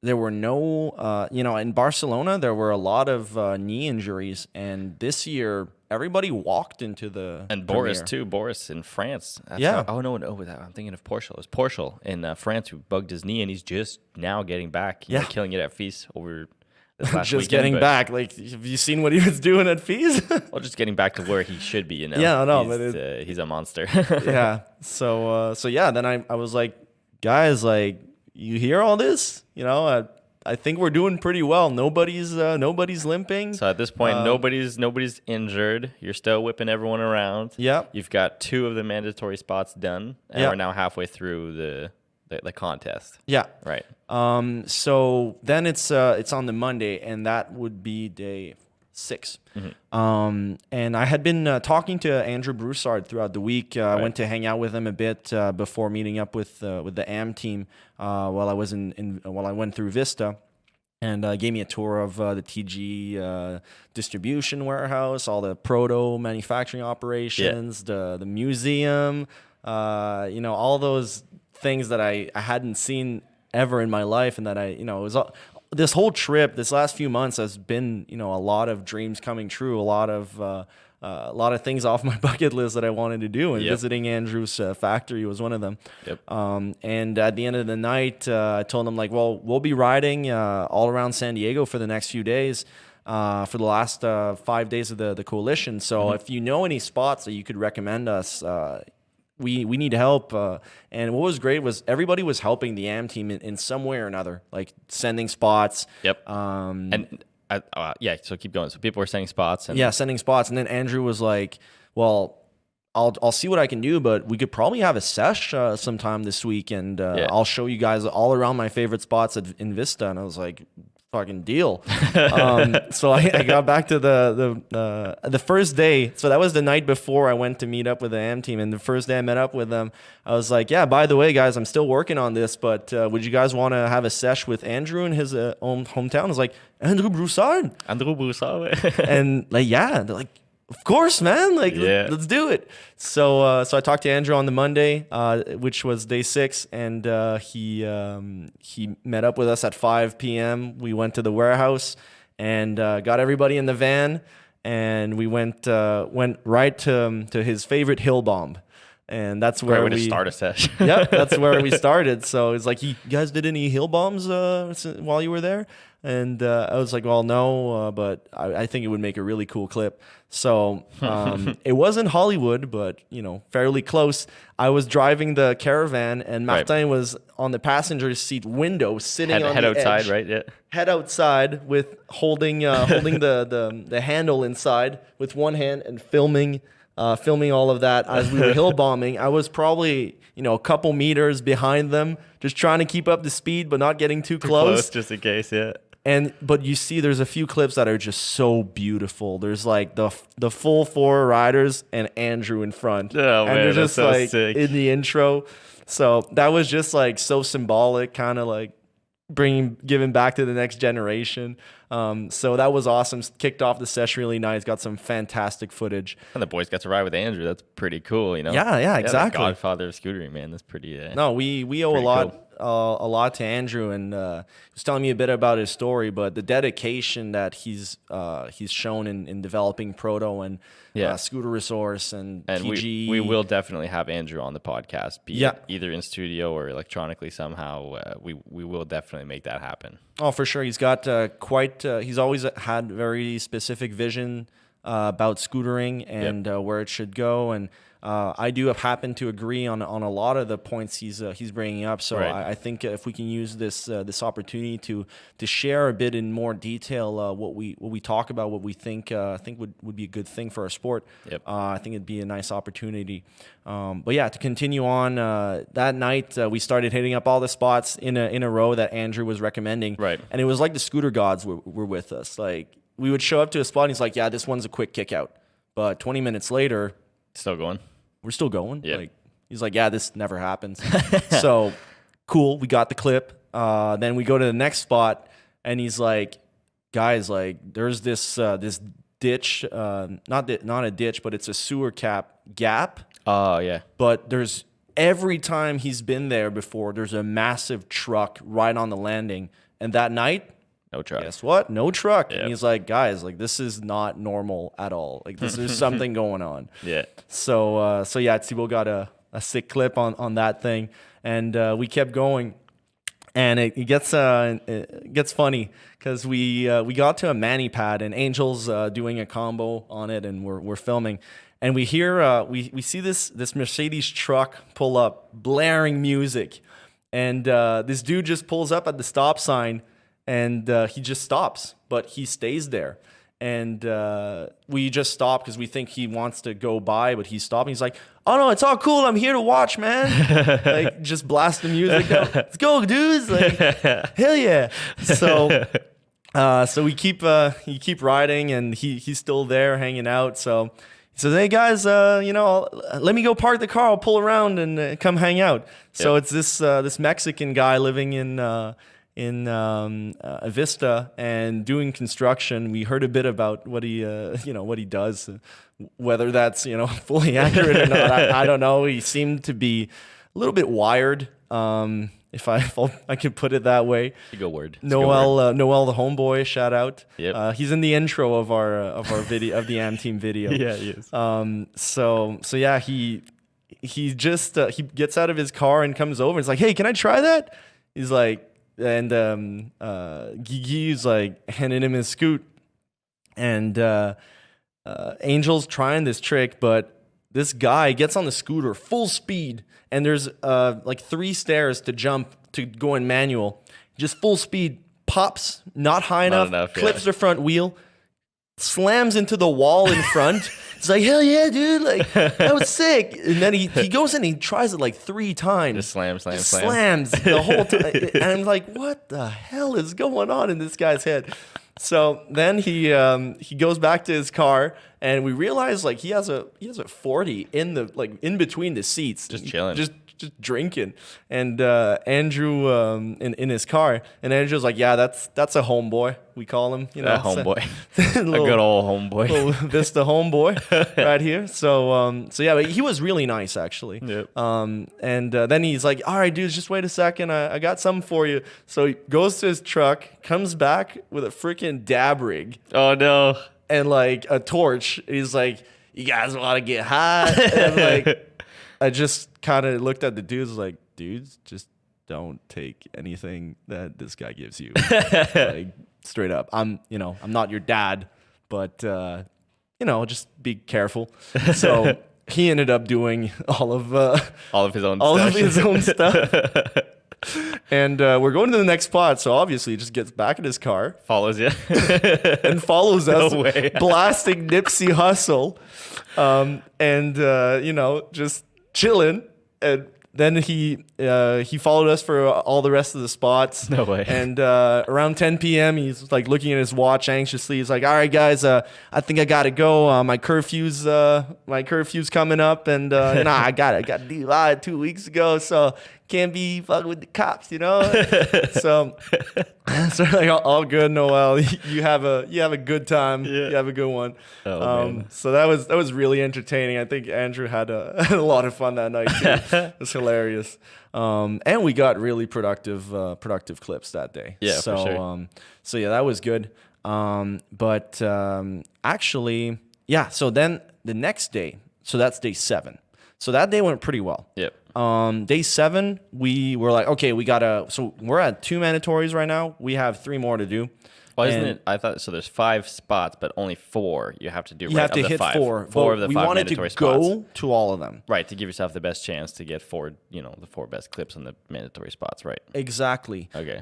there were no, in Barcelona, there were a lot of knee injuries. And this year, everybody walked into the And premiere. Boris, too. Boris in France. Yeah. I'm thinking of Portugal. It was Portugal in France who bugged his knee, and he's just now getting back. Killing it at Feast over this last just weekend, getting back. Like, have you seen what he was doing at Feast? Well, just getting back to where he should be, Yeah, I know, he's a monster. Yeah. So yeah, then I was like, guys, like, you hear all this? I think we're doing pretty well. Nobody's limping. So at this point, nobody's injured. You're still whipping everyone around. Yep. You've got 2 of the mandatory spots done, and we're now halfway through the contest. Yeah. Right. So then it's on the Monday, and that would be day 6. And I had been talking to Andrew Broussard throughout the week. I went to hang out with him a bit before meeting up with the AM team while I was while I went through Vista. And gave me a tour of the TG distribution warehouse, all the proto manufacturing operations, the museum, all those things that I hadn't seen ever in my life, and that it was this whole trip, this last few months has been, a lot of dreams coming true, a lot of things off my bucket list that I wanted to do, and visiting Andrew's factory was one of them. And at the end of the night, I told him, like, well, we'll be riding all around San Diego for the next few days, for the last 5 days of the coalition. So if you know any spots that you could recommend us, we need help. And what was great was everybody was helping the AM team in some way or another, like sending spots. So keep going. So people were sending spots. Sending spots. And then Andrew was like, well, I'll see what I can do, but we could probably have a sesh sometime this week, and I'll show you guys all around my favorite spots in Vista. And I was like, fucking deal. So I got back to the first day. So that was the night before I went to meet up with the AM team. And the first day I met up with them, I was like, yeah, by the way, guys, I'm still working on this, but would you guys want to have a sesh with Andrew in his own hometown? I was like, Andrew Broussard. And like, yeah, they're like, of course, man. Like, let's do it. So I talked to Andrew on the Monday, which was day 6, and he met up with us at 5 p.m. We went to the warehouse and got everybody in the van, and we went right to his favorite hill bomb. And that's where we start a session. That's where we started. So it's like, you guys did any hill bombs while you were there? And I was like, well, no, but I think it would make a really cool clip. So it wasn't Hollywood, but, fairly close. I was driving the caravan, and Martin was on the passenger seat window, sitting on head the outside, edge, right? Yeah. Head outside with holding the handle inside with one hand and filming all of that as we were hill bombing. I was probably, a couple meters behind them, just trying to keep up the speed, but not getting too close. Just in case, yeah. But you see, there's a few clips that are just so beautiful. There's like the full 4 riders and Andrew in front. Oh, and man, they're just so like sick. In the intro. So that was just like so symbolic, kind of like giving back to the next generation. So that was awesome. Kicked off the session really nice. Got some fantastic footage. And the boys got to ride with Andrew. That's pretty cool, Yeah, exactly. The godfather of scootering, man. That's pretty. No, we owe a lot to Andrew, and he was telling me a bit about his story, but the dedication that he's shown in developing Proto and Scooter Resource and PG. We will definitely have Andrew on the podcast, either in studio or electronically somehow. We will definitely make that happen. Oh, for sure. He's got he's always had very specific vision about scootering and where it should go, and I do happen to agree on a lot of the points he's bringing up. So I think if we can use this opportunity to share a bit in more detail what we talk about, what we think would be a good thing for our sport. I think it'd be a nice opportunity. But yeah, to continue on, that night we started hitting up all the spots in a row that Andrew was recommending. Right. And it was like the scooter gods were with us. Like, we would show up to a spot and he's like, yeah, this one's a quick kick out. But 20 minutes later, still going. We're still going. Yeah. Like, he's like, yeah, this never happens. So cool. We got the clip. Then we go to the next spot, and he's like, guys, like, there's this ditch, not a ditch, but it's a sewer gap. Oh yeah. But every time he's been there before, there's a massive truck right on the landing. And that night, no truck. Guess what? No truck. Yep. And he's like, guys, like, this is not normal at all. Like, there's something going on. Yeah. So yeah, Thibault got a sick clip on that thing, and we kept going, and it gets funny because we got to a mani pad, and Angel's doing a combo on it, and we're filming, and we hear we see this Mercedes truck pull up, blaring music, and this dude just pulls up at the stop sign, and he just stops, but he stays there. And we just stop because we think he wants to go by, but he's stopping. He's like, oh no, it's all cool. I'm here to watch, man. Like, just blast the music. Let's go, dudes. Like, hell yeah. So we keep riding, and he's still there hanging out. So he says, hey guys, let me go park the car. I'll pull around and come hang out. So it's this Mexican guy living in Vista and doing construction. We heard a bit about what he does, whether that's fully accurate or not. I don't know. He seemed to be a little bit wired. if I could put it that way. You go word. Noel the homeboy, shout out. Yep. He's in the intro of our video of the AM team video. Yeah, he is. So yeah, he just he gets out of his car and comes over. He's like, "Hey, can I try that?" He's like, and Gigi's like handing him his scoot, and Angel's trying this trick, but this guy gets on the scooter full speed, and there's like 3 stairs to jump to go in manual. Just full speed, pops not high enough, clips the front wheel, slams into the wall in front. It's like, hell yeah, dude! Like that was sick. And then he goes in, and he tries it like 3 times. Just slams the whole time. And I'm like, what the hell is going on in this guy's head? So then he goes back to his car, and we realize like he has a 40 in the like in between the seats, just chilling, just drinking. And Andrew in his car, and Andrew's like, yeah, that's a homeboy, we call him, you know, a homeboy, a good old homeboy, little Vista homeboy right here. So yeah, but he was really nice actually. Yep. And then he's like, all right, dudes, just wait a second, I got something for you. So he goes to his truck, comes back with a freaking dab rig. Oh no. And like a torch. He's like, you guys want to get high? And like, I just kind of looked at the dudes like, dudes, just don't take anything that this guy gives you. Like, straight up. I'm not your dad, but just be careful. So he ended up doing all of his own stuff. And we're going to the next spot, so obviously he just gets back in his car, follows you, and follows us, no way. Blasting Nipsey Hussle, and just chilling. And then he followed us for all the rest of the spots. No way. And around 10 p.m., he's like looking at his watch anxiously. He's like, "All right, guys, I think I gotta go. My curfew's coming up, and I got a DUI 2 weeks ago, so can't be fucking with the cops, you know." So like all good, Noel. You have a good time. Yeah. You have a good one. So that was really entertaining. I think Andrew had a lot of fun that night too. It was hilarious. And we got really productive clips that day. Yeah, for sure. So yeah, that was good. But actually, yeah. So then the next day, so that's day 7. So that day went pretty well. Yep. Day 7, we were like, okay, so we're at 2 mandatories right now. We have 3 more to do. Well, isn't it? I thought so. There's 5 spots, but only 4 you have to do. You have to hit 4. 4 of the 5 mandatory spots. We wanted to go to all of them. Right, to give yourself the best chance to get the 4 best clips on the mandatory spots. Right. Exactly. Okay.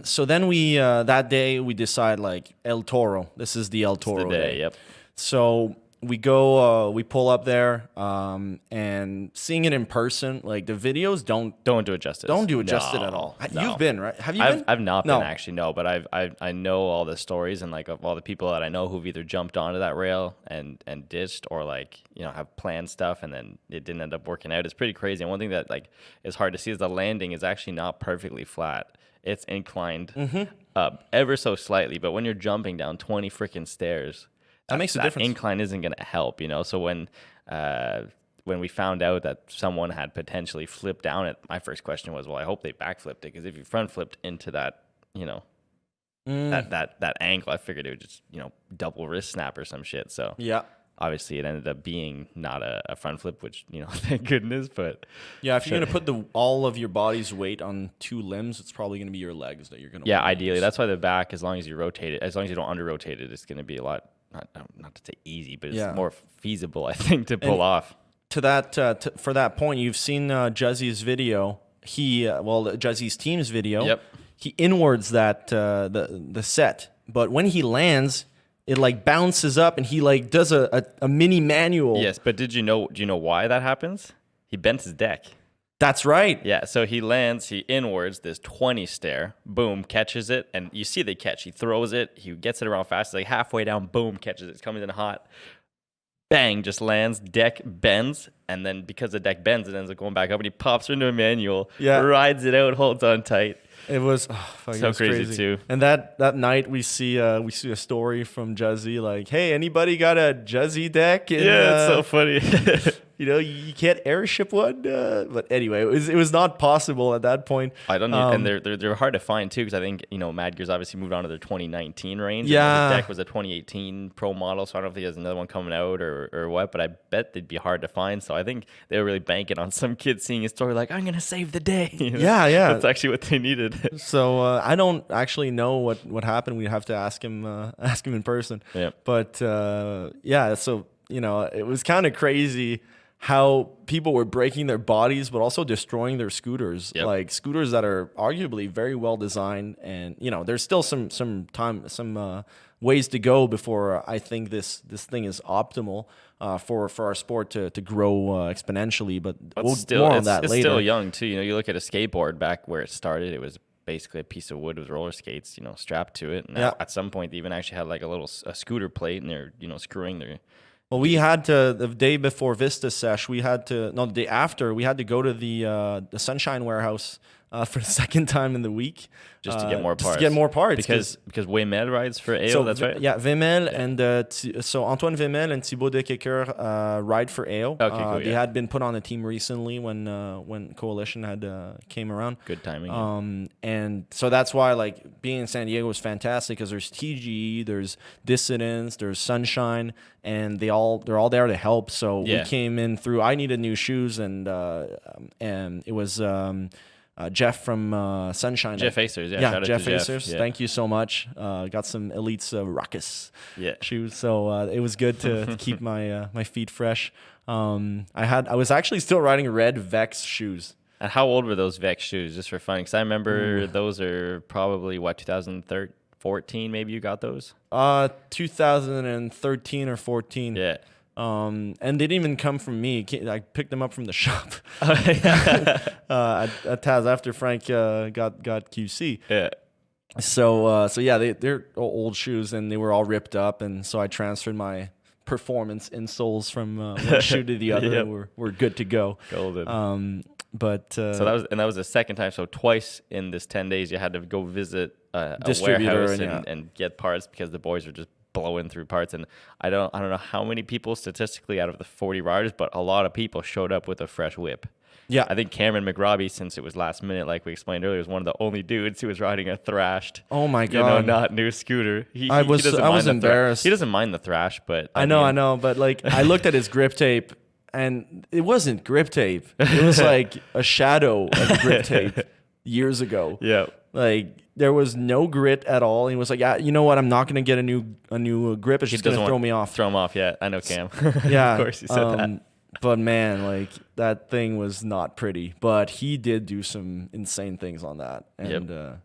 So then we that day we decide like El Toro. This is the El Toro day. Yep. So we go, we pull up there, and seeing it in person, like the videos don't do it justice. Don't do it justice at all. No. You've been, right? Have you been? I've not been actually, no, but I know all the stories, and like of all the people that I know who've either jumped onto that rail and ditched, or like, have planned stuff and then it didn't end up working out. It's pretty crazy. And one thing that like is hard to see is the landing is actually not perfectly flat. It's inclined up ever so slightly, but when you're jumping down 20 freaking stairs, that makes a difference. Incline isn't going to help, So when we found out that someone had potentially flipped down it, my first question was, well, I hope they backflipped it, because if you front flipped into that, that angle, I figured it would just, double wrist snap or some shit. So yeah, obviously it ended up being not a front flip, which, thank goodness. But yeah, if you're going to put all of your body's weight on 2 limbs, it's probably going to be your legs that you're going to. Yeah, ideally. Use. That's why the back, as long as you rotate it, as long as you don't under rotate it, it's going to be a lot. Not to say easy, but it's more feasible, I think, to pull off. To that, for that point, you've seen Juzzy's video. Juzzy's team's video. Yep. He inwards that the set, but when he lands, it like bounces up, and he like does a mini manual. Yes, but do you know why that happens? He bent his deck. That's right. Yeah, so he lands, he inwards this 20 stair, boom, catches it, and you see the catch. He throws it, he gets it around fast, like halfway down, boom, catches it, it's coming in hot, bang, just lands, deck bends, and then because the deck bends, it ends up going back up, and he pops into a manual, rides it out, holds on tight. It was so crazy too. And that night we see a story from Juzzy like, hey, anybody got a Juzzy deck? It's so funny. you can't airship one. But anyway, it was not possible at that point. I don't know, and they're hard to find too, because I think Mad Gear's obviously moved on to their 2019 range. Yeah, and his deck was a 2018 Pro model, so I don't know if he has another one coming out or what. But I bet they'd be hard to find. So I think they were really banking on some kid seeing his story, like, I'm gonna save the day. Yeah. That's actually what they needed. So I don't actually know what happened. We'd have to ask him in person. Yeah. But yeah, so it was kind of crazy how people were breaking their bodies, but also destroying their scooters. Yep. Like scooters that are arguably very well designed, and there's still some ways to go before I think this thing is optimal for our sport to grow exponentially. But we'll more on that it's later. still young too. You look at a skateboard back where it started, it was basically a piece of wood with roller skates, strapped to it. And at some point, they even actually had like a scooter plate, and they're screwing their. Well, we had to, the day before Vista Sesh, the day after, we had to go to the Sunshine Warehouse for the second time in the week. Just to get more parts. Just to get more parts. Because Wemel rides for AO, that's right? Yeah, Wemel and so Antoine Wemel and Thibaut Dekeker ride for AO. Okay, cool, They had been put on the team recently when Coalition had came around. Good timing. And so that's why being in San Diego was fantastic, because there's TGE, there's Dissidence, there's Sunshine, and they're all there to help. So we came in through. I needed new shoes, and it was. Jeff from Sunshine. Jeff Acers, yeah. Yeah, Jeff Acers. Yeah. Thank you so much. Got some Elites Ruckus shoes, so it was good to keep my feet fresh. I was actually still riding red Vex shoes. And how old were those Vex shoes, just for fun? Because I remember those are probably, 2014 maybe you got those? 2013 or 14. Yeah. And they didn't even come from me. I picked them up from the shop at Taz after Frank got QC. Yeah. So yeah, they're old shoes, and they were all ripped up, and so I transferred my performance insoles from one shoe to the other. Yep. We're good to go. Golden. But so that was the second time. So twice in this 10 days, you had to go visit a distributor warehouse and get parts, because the boys were just blowing through parts. And I don't know how many people statistically out of the 40 riders, but a lot of people showed up with a fresh whip. Yeah, I think Cameron McRobbie, since it was last minute, like we explained earlier, was one of the only dudes who was riding a thrashed. Oh my god! Not new scooter. I was embarrassed. He doesn't mind the thrash, but I know. But I looked at his grip tape, and it wasn't grip tape. It was like a shadow of grip tape years ago. Yeah. There was no grit at all. He was like, "Yeah, you know what? I'm not gonna get a new grip. It's just gonna throw me off." Throw him off, yeah. I know Cam. Yeah, of course he said that. But man, that thing was not pretty. But he did do some insane things on that, and it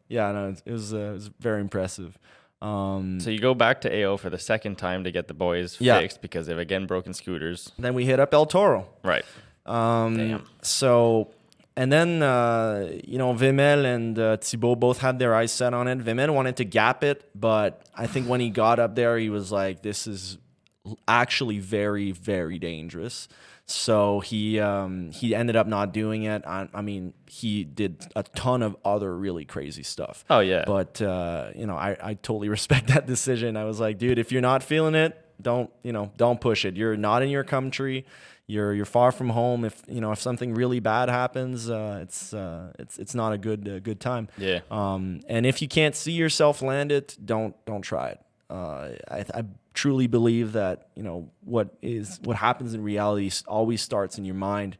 was very impressive. So you go back to AO for the second time to get the boys fixed, because they've again broken scooters. Then we hit up El Toro. Right. Damn. So. And then, Wemel and Thibaut both had their eyes set on it. Wemel wanted to gap it, but I think when he got up there, he was like, this is actually very, very dangerous. So he ended up not doing it. I mean, he did a ton of other really crazy stuff. Oh, yeah. But, I totally respect that decision. I was like, dude, if you're not feeling it, don't push it. You're not in your country. You're far from home. If something really bad happens, it's not a good time. Yeah. And if you can't see yourself land it, don't try it. I truly believe that what happens in reality always starts in your mind,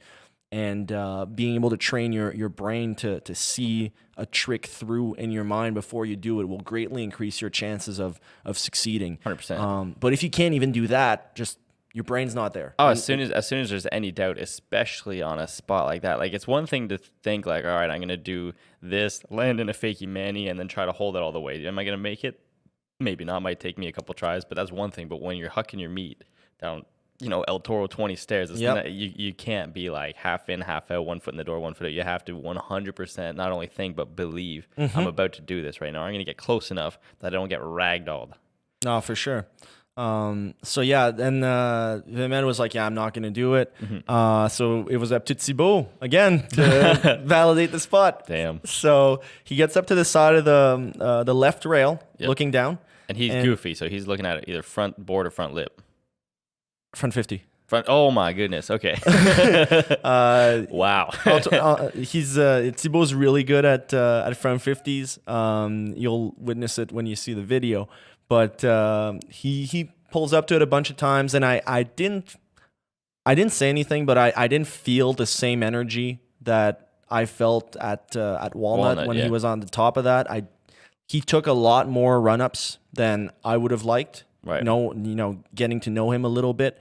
and being able to train your brain to see a trick through in your mind before you do it will greatly increase your chances of succeeding. 100%. But if you can't even do that, just your brain's not there. Oh, as soon as there's any doubt, especially on a spot like that, it's one thing to think all right, I'm gonna do this, land in a fakie manny, and then try to hold it all the way. Am I gonna make it? Maybe not. Might take me a couple tries, but that's one thing. But when you're hucking your meat down, El Toro 20 stairs, you can't be half in, half out, 1 foot in the door, 1 foot out. You have to 100% not only think but believe. I'm about to do this right now. I'm gonna get close enough that I don't get ragdolled. No, for sure. So yeah, then Wemel was like, yeah, I'm not going to do it. So it was up to Thibaut again to validate the spot. Damn. So he gets up to the side of the left rail, looking down. And he's goofy, so he's looking at it either front board or front lip. Front 50. Front. Oh my goodness. Okay. Wow. Thibault's really good at front 50s. You'll witness it when you see the video, but he pulls up to it a bunch of times, and I didn't say anything, but I didn't feel the same energy that I felt at Walnut when he was on the top of that. He took a lot more run-ups than I would have liked. Right. Getting to know him a little bit.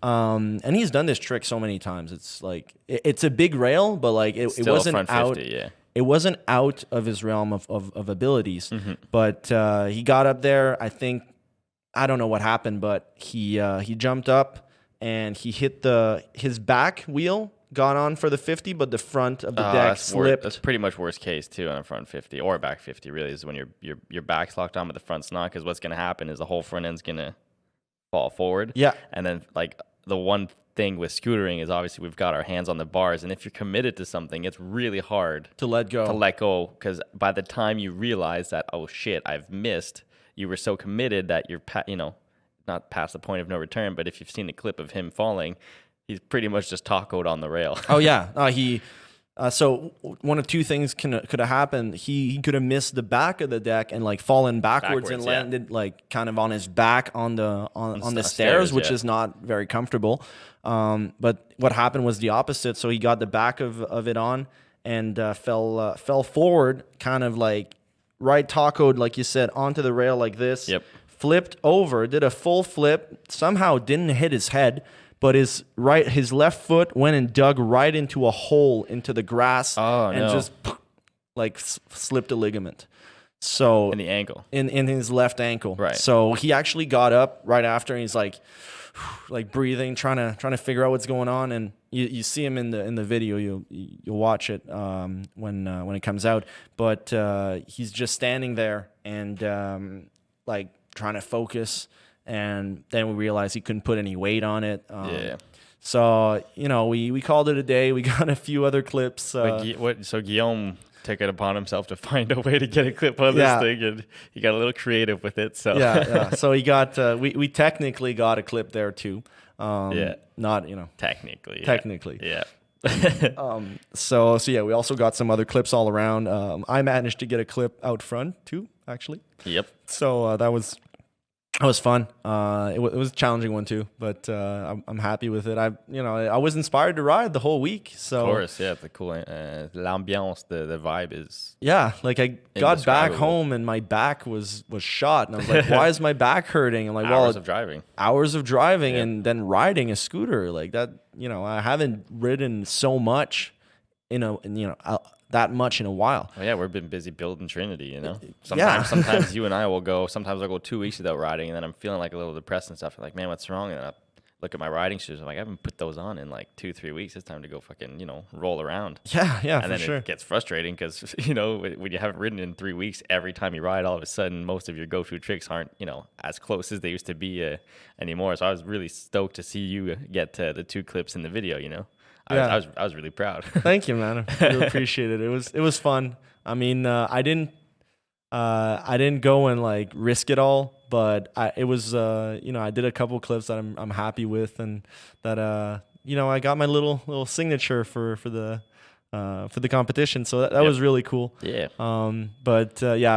And he's done this trick so many times. It's like it's a big rail, but like it wasn't front 50, out. Yeah. It wasn't out of his realm of abilities. But he got up there. I don't know what happened, but he jumped up and he hit his back wheel. Got on for the 50, but the front of the deck slipped. That's pretty much worst case too on a front 50 or a back 50. Really, is when your back's locked on, but the front's not. Because what's going to happen is the whole front end's going to fall forward. Yeah, and then like the one thing with scootering is obviously we've got our hands on the bars, and if you're committed to something, it's really hard to let go. Because by the time you realize that, oh shit, I've missed, you were so committed that you're not past the point of no return. But if you've seen a clip of him falling, he's pretty much just tacoed on the rail. Oh yeah, so one of two things could have happened. He could have missed the back of the deck and like fallen backwards and landed like kind of on his back on the stairs, which is not very comfortable. But what happened was the opposite. So he got the back of it on and fell forward, kind of like right tacoed, like you said, onto the rail like this. Yep. Flipped over, did a full flip, somehow didn't hit his head. But his left foot went and dug right into a hole into the grass just like slipped a ligament. So in the ankle, in his left ankle. Right. So he actually got up right after, and he's like breathing, trying to figure out what's going on. And you see him in the video. You'll watch it when it comes out. But he's just standing there and like trying to focus. And then we realized he couldn't put any weight on it. So, we called it a day. We got a few other clips. So Guillaume took it upon himself to find a way to get a clip of this thing, and he got a little creative with it. So So he got we technically got a clip there too. Not technically. Yeah. So we also got some other clips all around. I managed to get a clip out front too, actually. Yep. So that was fun. It was a challenging one too, but I'm happy with it. I was inspired to ride the whole week. So of course, yeah, the cool l'ambiance, the vibe is. Yeah, like I got back home and my back was shot, and I was like, "Why is my back hurting?" I'm like, hours of driving, yeah. And then riding a scooter like that. I haven't ridden so much, that much in a while. Oh yeah, we've been busy building Trynyty, Sometimes you and I will go. Sometimes I'll go 2 weeks without riding, and then I'm feeling like a little depressed and stuff. I'm like, man, what's wrong? And I look at my riding shoes. I'm like, I haven't put those on in like 2-3 weeks. It's time to go fucking roll around. Yeah, and then it gets frustrating because when you haven't ridden in 3 weeks, every time you ride, all of a sudden most of your go-to tricks aren't as close as they used to be anymore. So I was really stoked to see you get the 2 clips in the video. I was really proud. Thank you, man. I really appreciate it. It was fun. I mean, I didn't go and like risk it all, but I did a couple clips that I'm happy with, and that I got my little signature for the competition. So that was really cool. Yeah.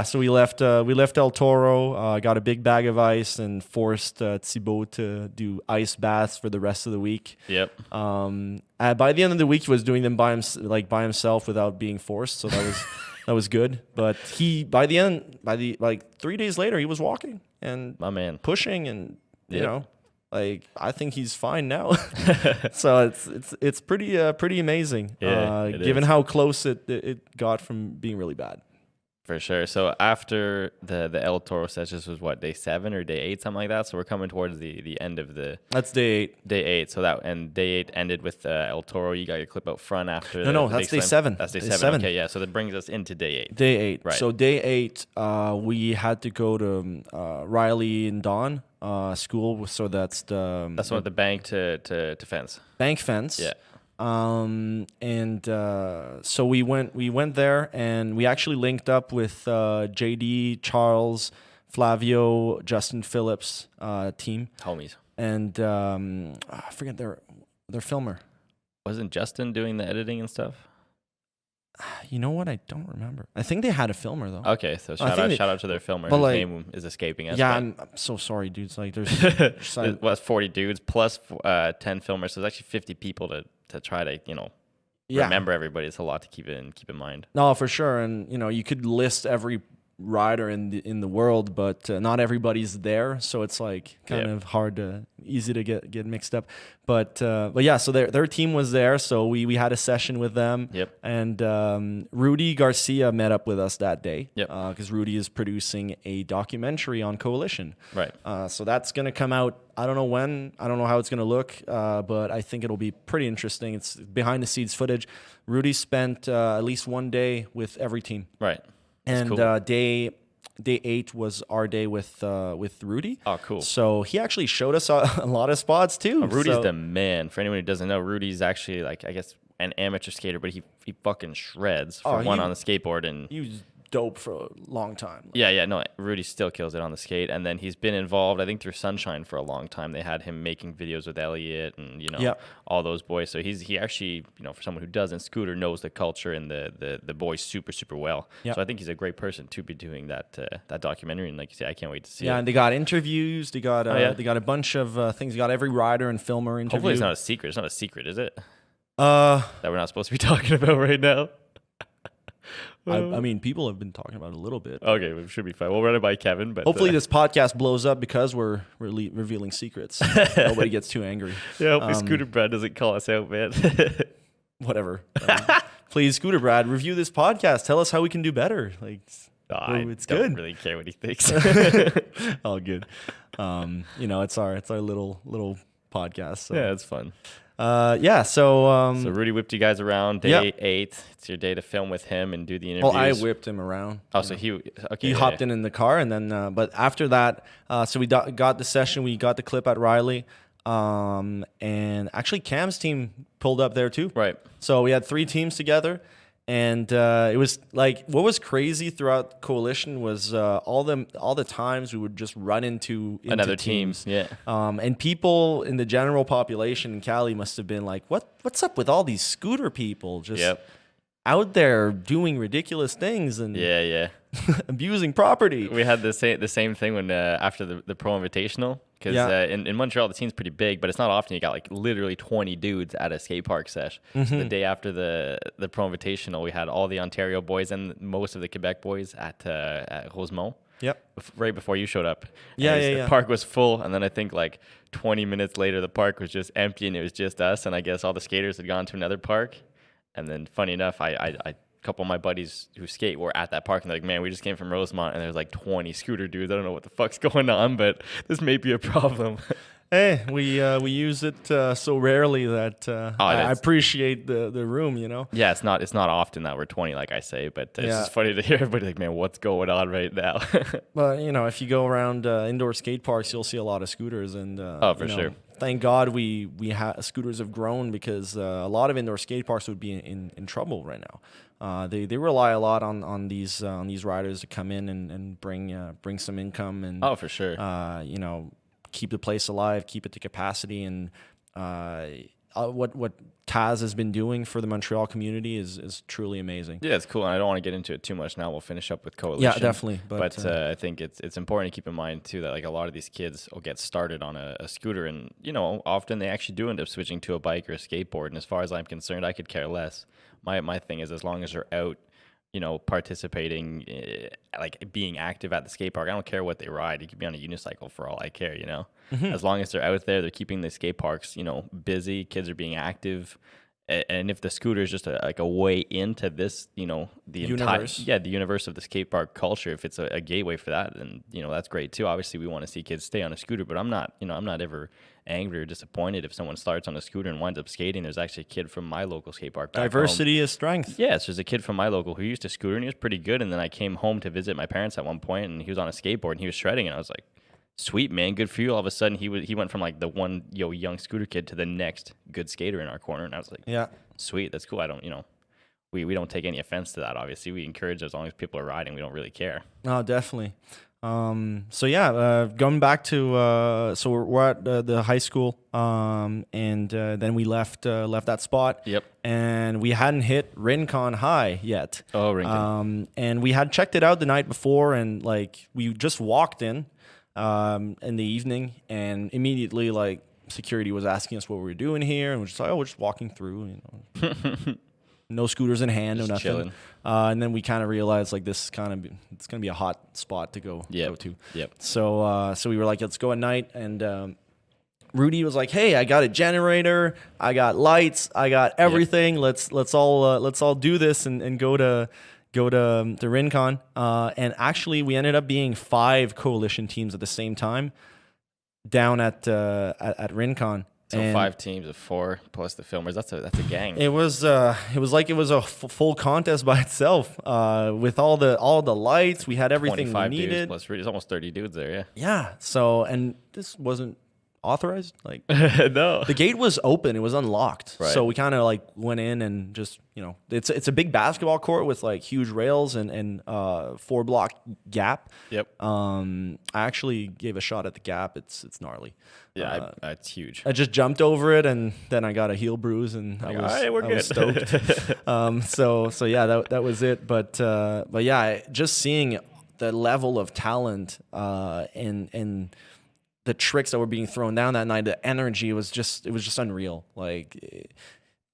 So we left El Toro, got a big bag of ice, and forced Thibault to do ice baths for the rest of the week. Yep. By the end of the week, he was doing them by himself without being forced. So that was good. But by the 3 days later, he was walking and my man pushing, and I think he's fine now. So it's pretty amazing. Yeah, given how close it got from being really bad. For sure. So after the El Toro sessions was what, day 7 or day 8, something like that. So we're coming towards the end of That's day 8. Day 8. So day 8 ended with El Toro. You got your clip out front after. That's day 7. That's day 7. Okay, yeah. So that brings us into day 8. Day 8. Right. So day 8, we had to go to Riley and Don school. So that's the one with the bank to fence. Bank fence. Yeah. So we went there, and we actually linked up with JD, Charles Flavio, Justin Phillips team. Homies. And I forget their filmer. Wasn't Justin doing the editing and stuff? You know what? I don't remember. I think they had a filmer though. Okay, so shout out to their filmer. But His like, name is escaping us. Yeah, I'm so sorry, dudes. Like, there's was 40 dudes plus 10 filmers, so there's actually 50 people to try to remember everybody. It's a lot to keep in mind. No, for sure. And you could list every rider in the world, but not everybody's there, so it's like kind of easy to get mixed up. But yeah, so their team was there, so we had a session with them. Yep. And Rudy Garcia met up with us that day. Yep. Because Rudy is producing a documentary on Coalition. Right. So that's gonna come out. I don't know when. I don't know how it's gonna look. But I think it'll be pretty interesting. It's behind the scenes footage. Rudy spent at least one day with every team. Right. And cool. Day 8 was our day with Rudy. Oh, cool. So he actually showed us a lot of spots too. Rudy's the man. For anyone who doesn't know, Rudy's actually I guess an amateur skater, but he fucking shreds on the skateboard, and he was dope for a long time. No, Rudy still kills it on the skate, and then he's been involved, I think, through Sunshine for a long time. They had him making videos with Elliot and all those boys. So he actually, for someone who doesn't scooter, knows the culture and the boys super, super well. Yep. So I think he's a great person to be doing that documentary, and like you say, I can't wait to see it. Yeah, and they got interviews. They got they got a bunch of things. They got every rider and filmer interview. Hopefully it's not a secret. It's not a secret, is it? That we're not supposed to be talking about right now. I mean, people have been talking about it a little bit. Okay, we should be fine. We'll run it by Kevin, but hopefully this podcast blows up because we're revealing secrets. Nobody gets too angry. Yeah, hopefully Scooter Brad doesn't call us out, man. Whatever. Please, Scooter Brad, review this podcast. Tell us how we can do better. Like, it's good. I don't really care what he thinks. All good. It's our little podcast. So. Yeah, it's fun. So Rudy whipped you guys around day 8. It's your day to film with him and do the interviews. Well, I whipped him around. Oh, so he hopped in the car, and then but after that, so we got the session. We got the clip at Riley, and actually Cam's team pulled up there too. Right. So we had 3 teams together. And it was like, what was crazy throughout Coalition was all the times we would just run into another teams. Yeah. And people in the general population in Cali must have been like, what's up with all these scooter people just out there doing ridiculous things and abusing property. We had the same thing when after the Pro Invitational. Because in Montreal, the scene's pretty big, but it's not often you got like literally 20 dudes at a skate park sesh. Mm-hmm. So the day after the Pro Invitational, we had all the Ontario boys and most of the Quebec boys at Rosemont. Yep. Right before you showed up. The park was full, and then I think like 20 minutes later, the park was just empty, and it was just us. And I guess all the skaters had gone to another park. And then, funny enough, a couple of my buddies who skate were at that park, and they're like, man, we just came from Rosemont, and there's like 20 scooter dudes. I don't know what the fuck's going on, but this may be a problem. Hey, we use it so rarely that I appreciate the room, Yeah, it's not often that we're 20, like I say, but it's just funny to hear everybody like, man, what's going on right now? But if you go around indoor skate parks, you'll see a lot of scooters, and for sure. Thank God we scooters have grown, because a lot of indoor skate parks would be in trouble right now. They rely a lot on these riders to come in and bring some income and for sure. Keep the place alive, keep it to capacity, and what Taz has been doing for the Montreal community is truly amazing. Yeah, it's cool, and I don't want to get into it too much now. We'll finish up with Coalition. Yeah, definitely. But I think it's important to keep in mind too that like a lot of these kids will get started on a scooter, and often they actually do end up switching to a bike or a skateboard. And as far as I'm concerned, I could care less. My thing is, as long as they're out, participating, like being active at the skate park. I don't care what they ride. You could be on a unicycle for all I care, Mm-hmm. As long as they're out there, they're keeping the skate parks, busy. Kids are being active. And if the scooter is just a way into this, the universe. The universe of the skate park culture, if it's a gateway for that, then, that's great too. Obviously, we want to see kids stay on a scooter, but I'm not ever angry or disappointed if someone starts on a scooter and winds up skating. There's actually a kid from my local skate park back Diversity home. is strength. Yes, there's a kid from my local who used to scooter, and he was pretty good. And then I came home to visit my parents at one point, and he was on a skateboard, and he was shredding, and I was like, sweet, man, good for you. All of a sudden, he went from like the one young scooter kid to the next good skater in our corner, and I was like, sweet, that's cool. I don't, we don't take any offense to that. Obviously, we encourage as long as people are riding. We don't really care. No, definitely. So yeah, going back to so we're at the high school, and then we left that spot. Yep. And we hadn't hit Rincon High yet. Oh, Rincon. And we had checked it out the night before, and like we just walked in the evening, and immediately like security was asking us what we were doing here, and we're just like, oh, we're just walking through, no scooters in hand, Just no nothing. chilling. And then we kind of realized like it's gonna be a hot spot to go to. Yep. So we were like, let's go at night. And Rudy was like, hey, I got a generator, I got lights, I got everything. Let's all do this and go to Rincon. And actually, we ended up being 5 coalition teams at the same time down at Rincon. So And 5 teams of 4 plus the filmers. That's a gang. it was like it was a full contest by itself, with all the lights. We had everything we 25 dudes needed. plus Rudy. There's almost 30 dudes there. Yeah. Yeah. So, and this wasn't authorized. Like No. the gate was open; it was unlocked. Right. So we kind of like went in and just it's a big basketball court with like huge rails and 4-block gap. Yep. I actually gave a shot at the gap. It's gnarly. Yeah, it's huge. I just jumped over it, and then I got a heel bruise, and I was, all right, we're I was stoked. So yeah, that was it. But yeah, just seeing the level of talent and the tricks that were being thrown down that night, the energy was just unreal. Like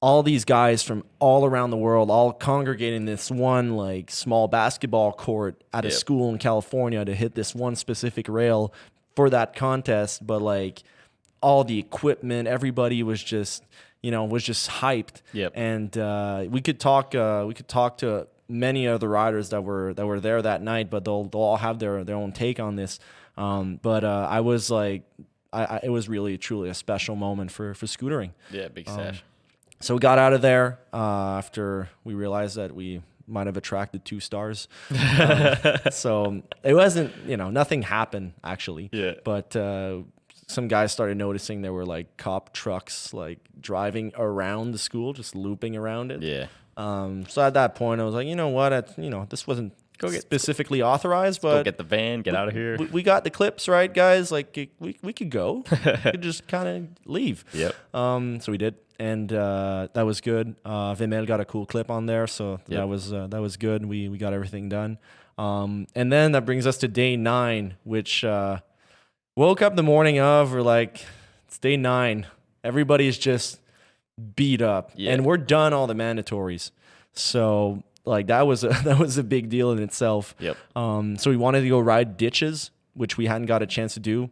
all these guys from all around the world, all congregating in this one like small basketball court at a school in California to hit this one specific rail for that contest. But like all the equipment, everybody was just hyped. Yep. And we could talk to many other riders that were there that night, but they'll all have their own take on this. But I was like, it was really truly a special moment for scootering. Yeah, big sesh. So we got out of there after we realized that we might have attracted 2 stars. So it wasn't, nothing happened actually. Yeah. But some guys started noticing there were like cop trucks like driving around the school, just looping around it. Yeah. So at that point, I was like, you know what? This wasn't specifically authorized, but Go get the van, get out of here. we got the clips, right, guys? Like we could go. We could just kind of leave. Yep. So we did, and that was good. Vimel got a cool clip on there, so that was good. We got everything done. And then that brings us to day 9, which woke up the morning of. We're like, it's day 9. Everybody's just beat up, and we're done all the mandatories. So like that was a big deal in itself. Yep. So we wanted to go ride ditches, which we hadn't got a chance to do.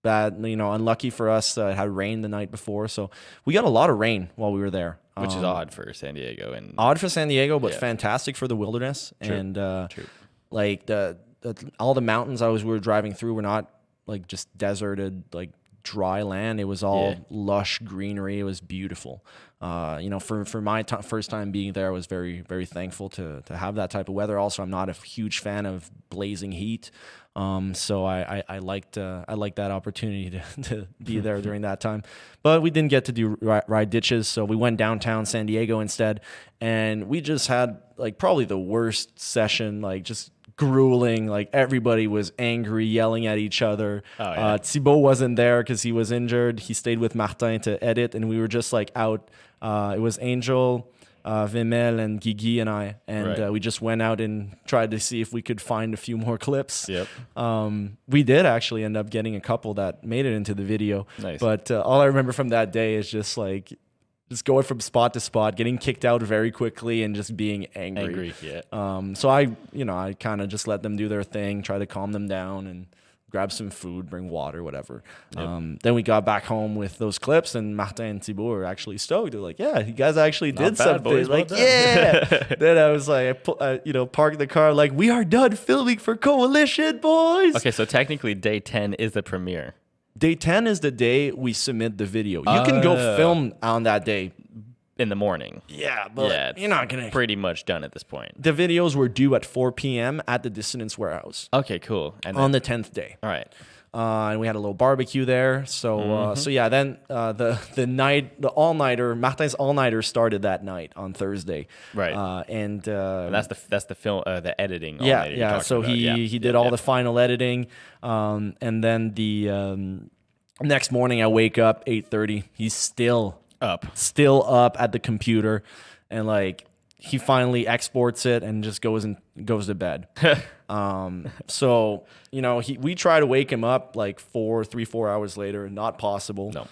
Bad, unlucky for us, it had rain the night before, so we got a lot of rain while we were there, Which is odd for San Diego. And odd for San Diego, but fantastic for the wilderness. True. And True. like all the mountains we were driving through were not like just deserted, like dry land. It was all lush greenery. It was beautiful. For my first time being there, I was very, very thankful to have that type of weather. Also, I'm not a huge fan of blazing heat. So I liked that opportunity to be there during that time. But we didn't get to do ride ditches, so we went downtown San Diego instead, and we just had like probably the worst session, like just grueling. Like everybody was angry, yelling at each other. Thibaut wasn't there because he was injured. He stayed with Martin to edit, and we were just like out. It was Angel, Vimel, and Guigui and I, and we just went out and tried to see if we could find a few more clips. Yep. We did actually end up getting a couple that made it into the video. Nice. But all I remember from that day is just going from spot to spot, getting kicked out very quickly, and just being angry. So I kind of just let them do their thing, try to calm them down, and grab some food, bring water, whatever. Then we got back home with those clips, and Martin and Thibaut were actually stoked. They're like, "Yeah, you guys actually did something." Boys, like, well yeah. Then I was like, I parked the car, like, we are done filming for Coalition, boys. Okay, so technically day 10 is the premiere. Day 10 is the day we submit the video. You can go film on that day. In the morning. Yeah, but you're not going to. Pretty much done at this point. The videos were due at 4 p.m. at the Dissidence warehouse. Okay, cool. And on the 10th day. All right. and we had a little barbecue there. So so yeah, then the all-nighter, Martin's all-nighter started that night on Thursday. Right. And that's the film, the editing. all yeah, night you're yeah. talking So about. he did all the final editing, and then the next morning I wake up 8:30. He's still up at the computer, and like he finally exports it and just goes to bed. So you know we try to wake him up like 4 hours later, not possible. No.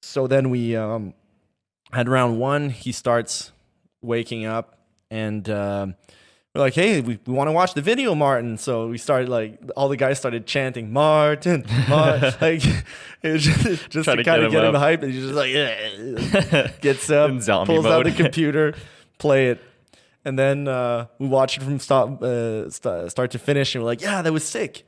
So then we had round 1. He starts waking up, and we're like, hey, we want to watch the video, Martin. So we started, like, all the guys started chanting, Martin. Like, it was just to kind of get him hyped. And he's just like, yeah. Gets up, In zombie pulls out mode. the computer, play it. And then we watch it from start to finish, and we're like, yeah, that was sick.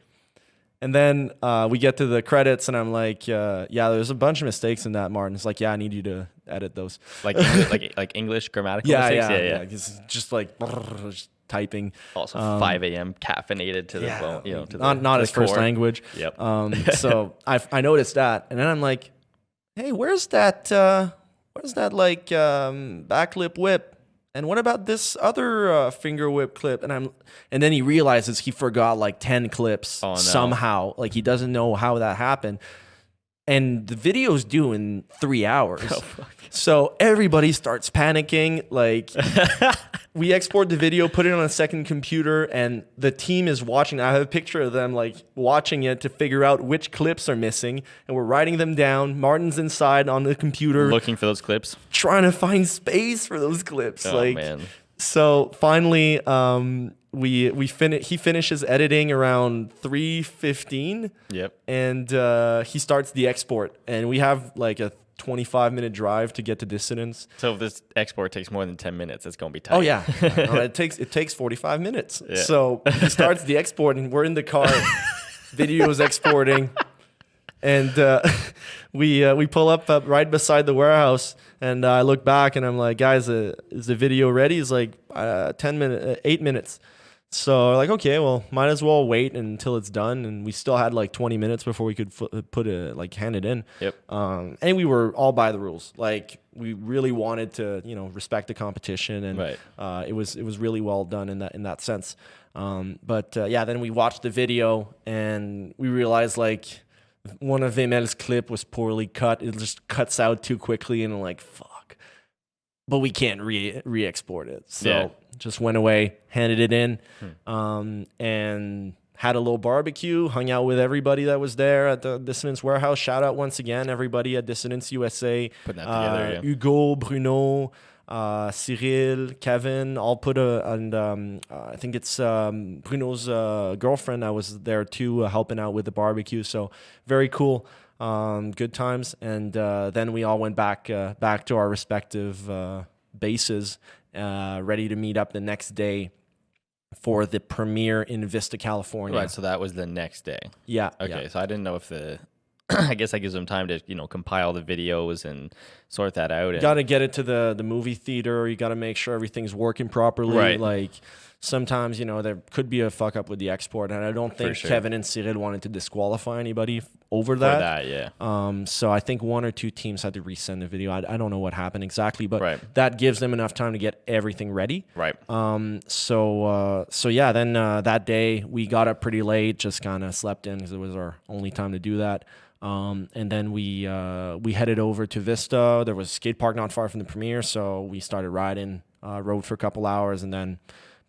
And then we get to the credits, and I'm like, yeah, there's a bunch of mistakes in that, Martin. It's like, yeah, I need you to edit those. like English grammatical Yeah, mistakes. yeah. It's just like just typing. Also 5 a.m. caffeinated to the bone, you know, to the, not to his the core. first language. Yep. So I noticed that, and then I'm like, hey, where's that like backlip whip? And what about this other finger whip clip? And then he realizes he forgot like 10 clips somehow. Like he doesn't know how that happened. And the video's due in 3 hours. Oh, fuck. So everybody starts panicking. Like we export the video, put it on a second computer, and the team is watching. I have a picture of them like watching it to figure out which clips are missing, and we're writing them down. Martin's inside on the computer Looking for those clips. trying to find space for those clips. Oh, man. So finally, he finishes editing around 3:15. Yep. And he starts the export, and we have like a 25-minute drive to get to Dissidence. So if this export takes more than 10 minutes, it's going to be tight. Oh yeah, no, it takes 45 minutes. Yeah. So he starts the export, and we're in the car. Video's exporting, and we pull up right beside the warehouse, and I look back, and I'm like, guys, is the video ready? He's like 8 minutes. So like, okay, well, might as well wait until it's done. And we still had like 20 minutes before we could hand it in. Yep. And we were all by the rules. Like we really wanted to, respect the competition, and Right. it was really well done in that sense. But then we watched the video, and we realized like one of Vimel's clip was poorly cut. It just cuts out too quickly, and I'm like, fuck. But we can't re-export it. So just went away, handed it in, and had a little barbecue, hung out with everybody that was there at the Dissidence warehouse. Shout out once again, everybody at Dissidence USA. Putting that together, yeah. Hugo, Bruno, Cyril, Kevin, all put I think it's Bruno's girlfriend that was there too, helping out with the barbecue. So very cool. Good times. And then we all went back to our respective bases, ready to meet up the next day for the premiere in Vista, California. Right, so that was the next day. Yeah. Okay, yeah. so I didn't know if I guess that gives them time to, compile the videos and sort that out. You got to get it to the movie theater. You got to make sure everything's working properly. Right. Like sometimes, there could be a fuck up with the export, and I don't think sure. Kevin and Cyril wanted to disqualify anybody over For that. that, yeah. So I think 1 or 2 teams had to resend the video. I don't know what happened exactly, but Right. that gives them enough time to get everything ready. Right. So yeah, then that day we got up pretty late, just kind of slept in because it was our only time to do that. And then we headed over to Vista. There was a skate park not far from the premiere, so we started riding, rode for a couple hours, and then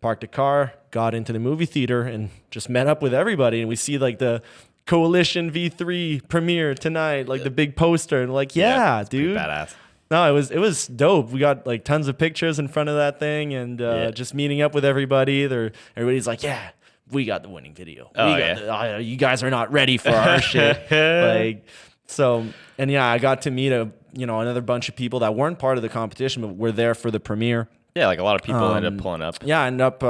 parked the car, got into the movie theater, and just met up with everybody. And we see like the Coalition V3 premiere tonight, like the big poster, and like, yeah it's pretty dude, badass. No, it was dope. We got like tons of pictures in front of that thing, and just meeting up with everybody. Everybody's like, yeah, we got the winning video. You guys are not ready for our shit. Like, so, and yeah, I got to meet another bunch of people that weren't part of the competition, but were there for the premiere. Yeah, like a lot of people ended up pulling up. Yeah, I ended up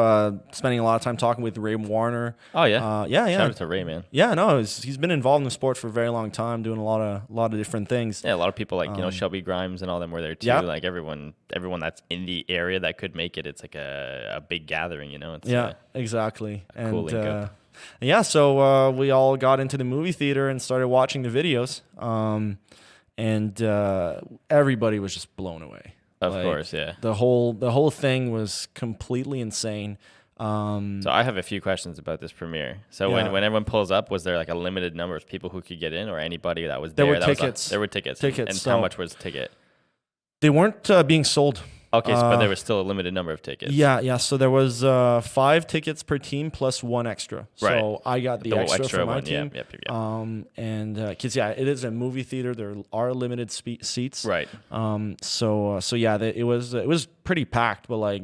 spending a lot of time talking with Ray Warner. Oh yeah, yeah. Shout out to Ray, man. Yeah, no, he's been involved in the sport for a very long time, doing a lot of different things. Yeah, a lot of people like Shelby Grimes and all them were there too. Yeah. Like everyone that's in the area that could make it. It's like a big gathering, It's Yeah, exactly. cool link up. Yeah, so we all got into the movie theater and started watching the videos, and everybody was just blown away. Of course, yeah. The whole thing was completely insane. So I have a few questions about this premiere. So when everyone pulls up, was there like a limited number of people who could get in, or anybody that was there? There were tickets. There were tickets. And so how much was the ticket? They weren't being sold. Okay, but there was still a limited number of tickets. Yeah. So there was 5 tickets per team plus 1 extra. So Right. I got the extra for my one, team. Yep. And because it is a movie theater, there are limited seats. Right. So yeah, it was pretty packed, but like,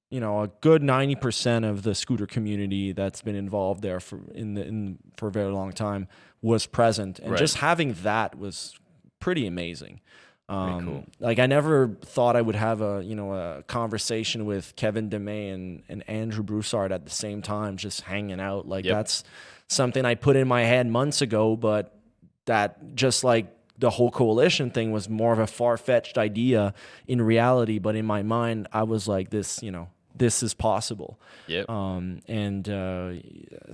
you know, a good 90% of the scooter community that's been involved there for a very long time was present, and just having that was pretty amazing. Cool. Like I never thought I would have a conversation with Kevin DeMay and Andrew Broussard at the same time, just hanging out. Like that's something I put in my head months ago, but that just like the whole coalition thing was more of a far-fetched idea in reality. But in my mind, I was like, this is possible. Yep. And I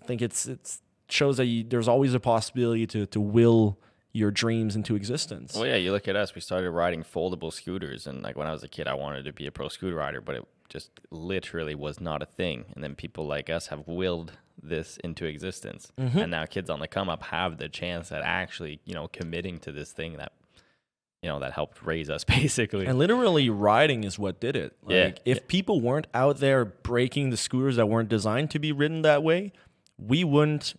think it shows that there's always a possibility to will your dreams into existence. Well, yeah, you look at us. We started riding foldable scooters, and like when I was a kid, I wanted to be a pro scooter rider, but it just literally was not a thing. And then people like us have willed this into existence, and now kids on the come up have the chance at actually, committing to this thing that, that helped raise us basically. And literally riding is what did it. Like if people weren't out there breaking the scooters that weren't designed to be ridden that way, we wouldn't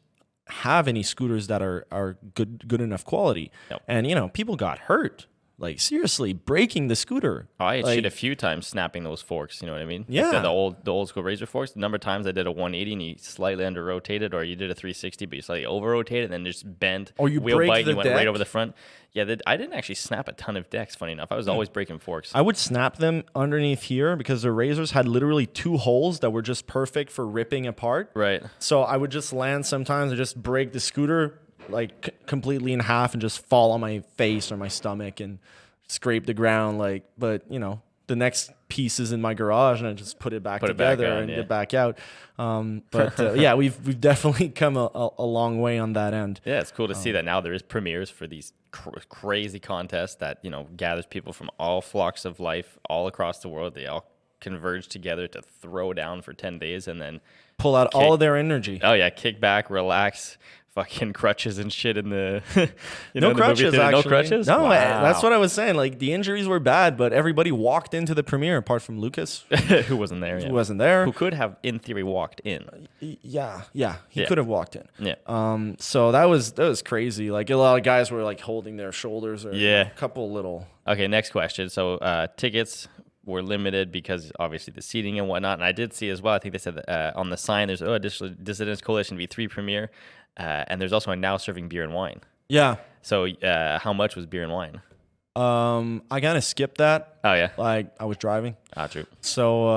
have any scooters that are good enough quality. Nope. And people got hurt, like seriously breaking the scooter. I hit shit a few times snapping those forks, you know what I mean? Yeah. Like the old school razor forks, the number of times I did a 180 and you slightly under rotated, or you did a 360 but you slightly over rotated and then just bent, or you wheel break bite and the you went deck. right over the front. Yeah, I didn't actually snap a ton of decks, funny enough. I was always breaking forks. I would snap them underneath here because the razors had literally 2 holes that were just perfect for ripping apart. Right. So I would just land sometimes and just break the scooter like completely in half and just fall on my face or my stomach and scrape the ground. But the next piece is in my garage and I just put it back together and get back out. Yeah, we've definitely come a long way on that end. Yeah, it's cool to see that now there is premieres for these crazy contests that, gathers people from all flocks of life all across the world. They all converge together to throw down for 10 days and then pull out all of their energy. Oh yeah, kick back, relax, fucking crutches and shit in the no crutches, actually. No crutches? No, wow. That's what I was saying. Like the injuries were bad, but everybody walked into the premiere apart from Lucas. Who wasn't there. Who wasn't there. Who could have, in theory, walked in. Yeah. He could have walked in. Yeah. So that was crazy. Like a lot of guys were like holding their shoulders or a couple little. Okay, next question. So tickets were limited because obviously the seating and whatnot. And I did see as well, I think they said that, on the sign, there's Dissidence Coalition V3 premiere. And there's also a now serving beer and wine. Yeah. So how much was beer and wine? I kind of skipped that. Oh, yeah. Like I was driving. True. So,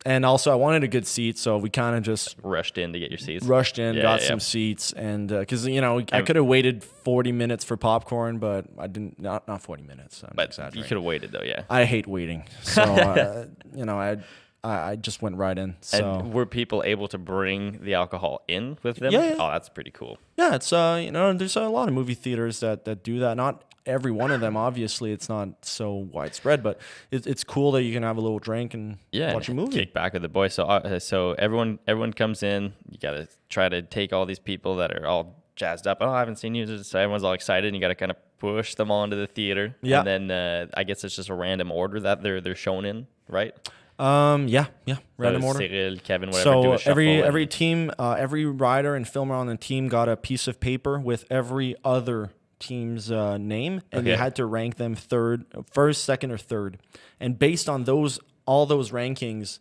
and also I wanted a good seat. So we kind of just rushed in to get your seats. Got some seats. And because, I could have waited 40 minutes for popcorn, but I didn't, not 40 minutes. But you could have waited though, yeah. I hate waiting. So, I just went right in. So. And were people able to bring the alcohol in with them? Yeah. Oh, that's pretty cool. Yeah, it's there's a lot of movie theaters that do that. Not every one of them, obviously, it's not so widespread, but it's cool that you can have a little drink and watch a movie. Kick back with the boys. So everyone comes in. You gotta try to take all these people that are all jazzed up. Oh, I haven't seen you. So everyone's all excited, and you gotta kind of push them all into the theater. Yeah. And then I guess it's just a random order that they're shown in, right? Yeah. Random order. Cyril, Kevin, whatever. So every team, every rider and filmer on the team got a piece of paper with every other team's name, and you had to rank them first, second, or third. And based on all those rankings,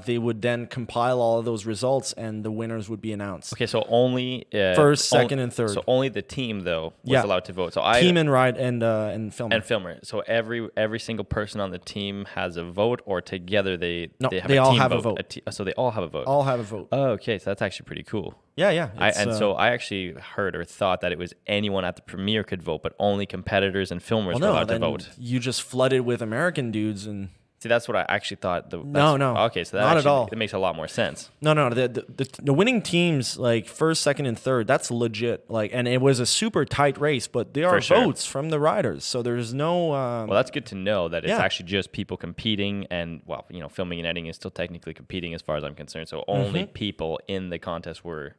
they would then compile all of those results, and the winners would be announced. Okay, so only first, second, and third. So only the team though was allowed to vote. So team and ride and filmer. And filmer. So every single person on the team has a vote, or together they have they a all team have vote. a vote. So they all have a vote. All have a vote. Oh, okay. So that's actually pretty cool. Yeah. So I actually heard or thought that it was anyone at the premiere could vote, but only competitors and filmers were allowed to vote. You just flooded with American dudes and See, that's what I actually thought. No. Okay, so that Not at actually, all. it makes a lot more sense. No. The winning teams, like first, second, and third, that's legit. Like, and it was a super tight race, but there are sure. votes from the riders, so there's no. Well, that's good to know that it's Yeah. actually just people competing, and well, filming and editing is still technically competing as far as I'm concerned. So only people in the contest were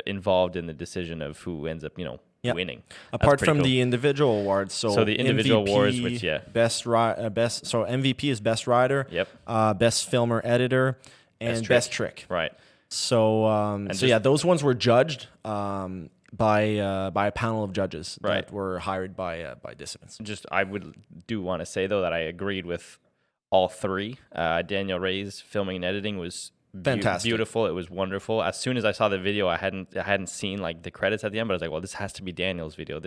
involved in the decision of who ends up, Yep. winning. Apart That's from pretty cool. the individual awards, so the individual awards, which best so MVP is best rider, Yep. Best filmer editor, and best trick. Right. So those ones were judged by a panel of judges Right. that were hired by Dissidence. I do want to say though that I agreed with all three. Daniel Ray's filming and editing was Fantastic. Beautiful. It was wonderful. As soon as I saw the video, I hadn't seen like the credits at the end, but I was like, well, this has to be Daniel's video.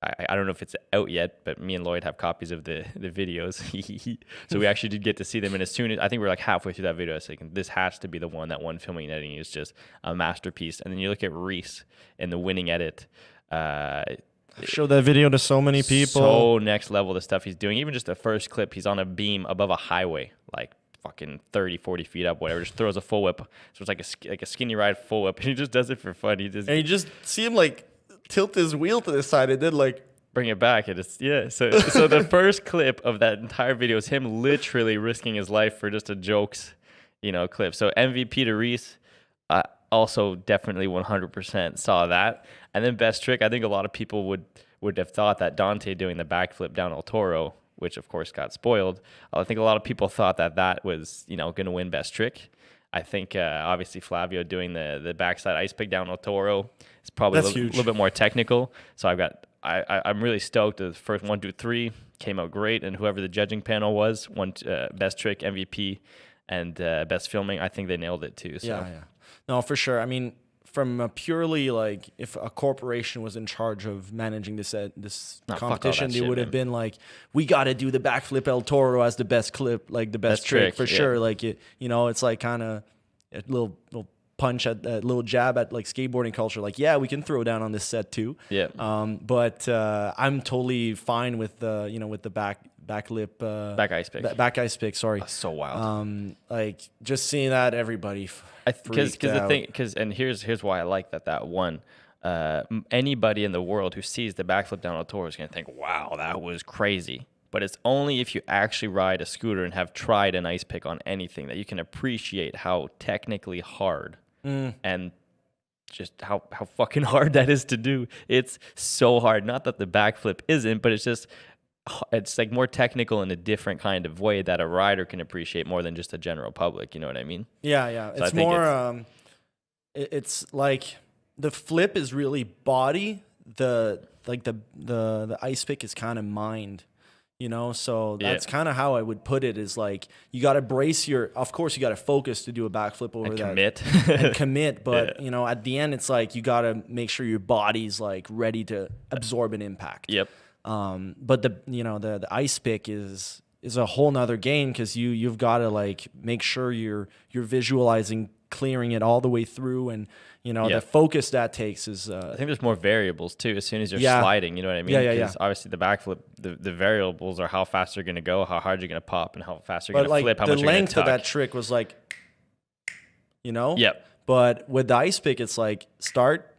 I don't know if it's out yet, but me and Lloyd have copies of the videos. So we actually did get to see them. And as soon as I think we were like halfway through that video, I was thinking this has to be the one. That one filming and editing is just a masterpiece. And then you look at Reese in the winning edit. Showed that video to so many people. So next level, the stuff he's doing. Even just the first clip, he's on a beam above a highway, like fucking 30, 40 feet up, whatever. Just throws a full whip. So it's like a skinny ride full whip. And he just does it for fun. And you just see him like tilt his wheel to the side and then like bring it back. And it's so the first clip of that entire video is him literally risking his life for just a jokes, clip. So MVP to Reese. Also definitely 100% saw that. And then best trick, I think a lot of people would have thought that Dante doing the backflip down El Toro, which of course got spoiled. I think a lot of people thought that was, going to win best trick. I think obviously Flavio doing the backside ice pick down El Toro is probably a little bit more technical. So I'm really stoked. The first 1, 2, 3 came out great, and whoever the judging panel was, best trick, MVP, and best filming, I think they nailed it too. So. Yeah. No, for sure. I mean, from a purely like if a corporation was in charge of managing this competition, they would have been like, we got to do the backflip El Toro as the best clip, like the best trick for sure. Like it's like kind of a little punch at a little jab at like skateboarding culture. Like, yeah, we can throw down on this set too. Yeah. But I'm totally fine with with the back ice pick. Sorry. That's so wild. Like just seeing that everybody. Because the thing, and here's why I like that one. Anybody in the world who sees the backflip down El Toro is gonna think, wow, that was crazy. But it's only if you actually ride a scooter and have tried an ice pick on anything that you can appreciate how technically hard and just how fucking hard that is to do. It's so hard. Not that the backflip isn't, but it's like more technical in a different kind of way that a rider can appreciate more than just a general public. You know what I mean? Yeah. So it's more. It's like the flip is really body. The ice pick is kind of mind. So that's kind of how I would put it. Is like you got to brace of course you got to focus to do a backflip over that. Commit. But at the end it's like you got to make sure your body's like ready to absorb an impact. Yep. But the ice pick is a whole nother game because you've got to like make sure you're visualizing clearing it all the way through, and the focus that takes is. I think there's more variables too. As soon as you're sliding, you know what I mean? Yeah. Obviously, the backflip, the variables are how fast you're going to go, how hard you're going to pop, and how fast you're going to flip. How much you're going to tuck. The length of that trick was like, Yep. But with the ice pick, it's like start.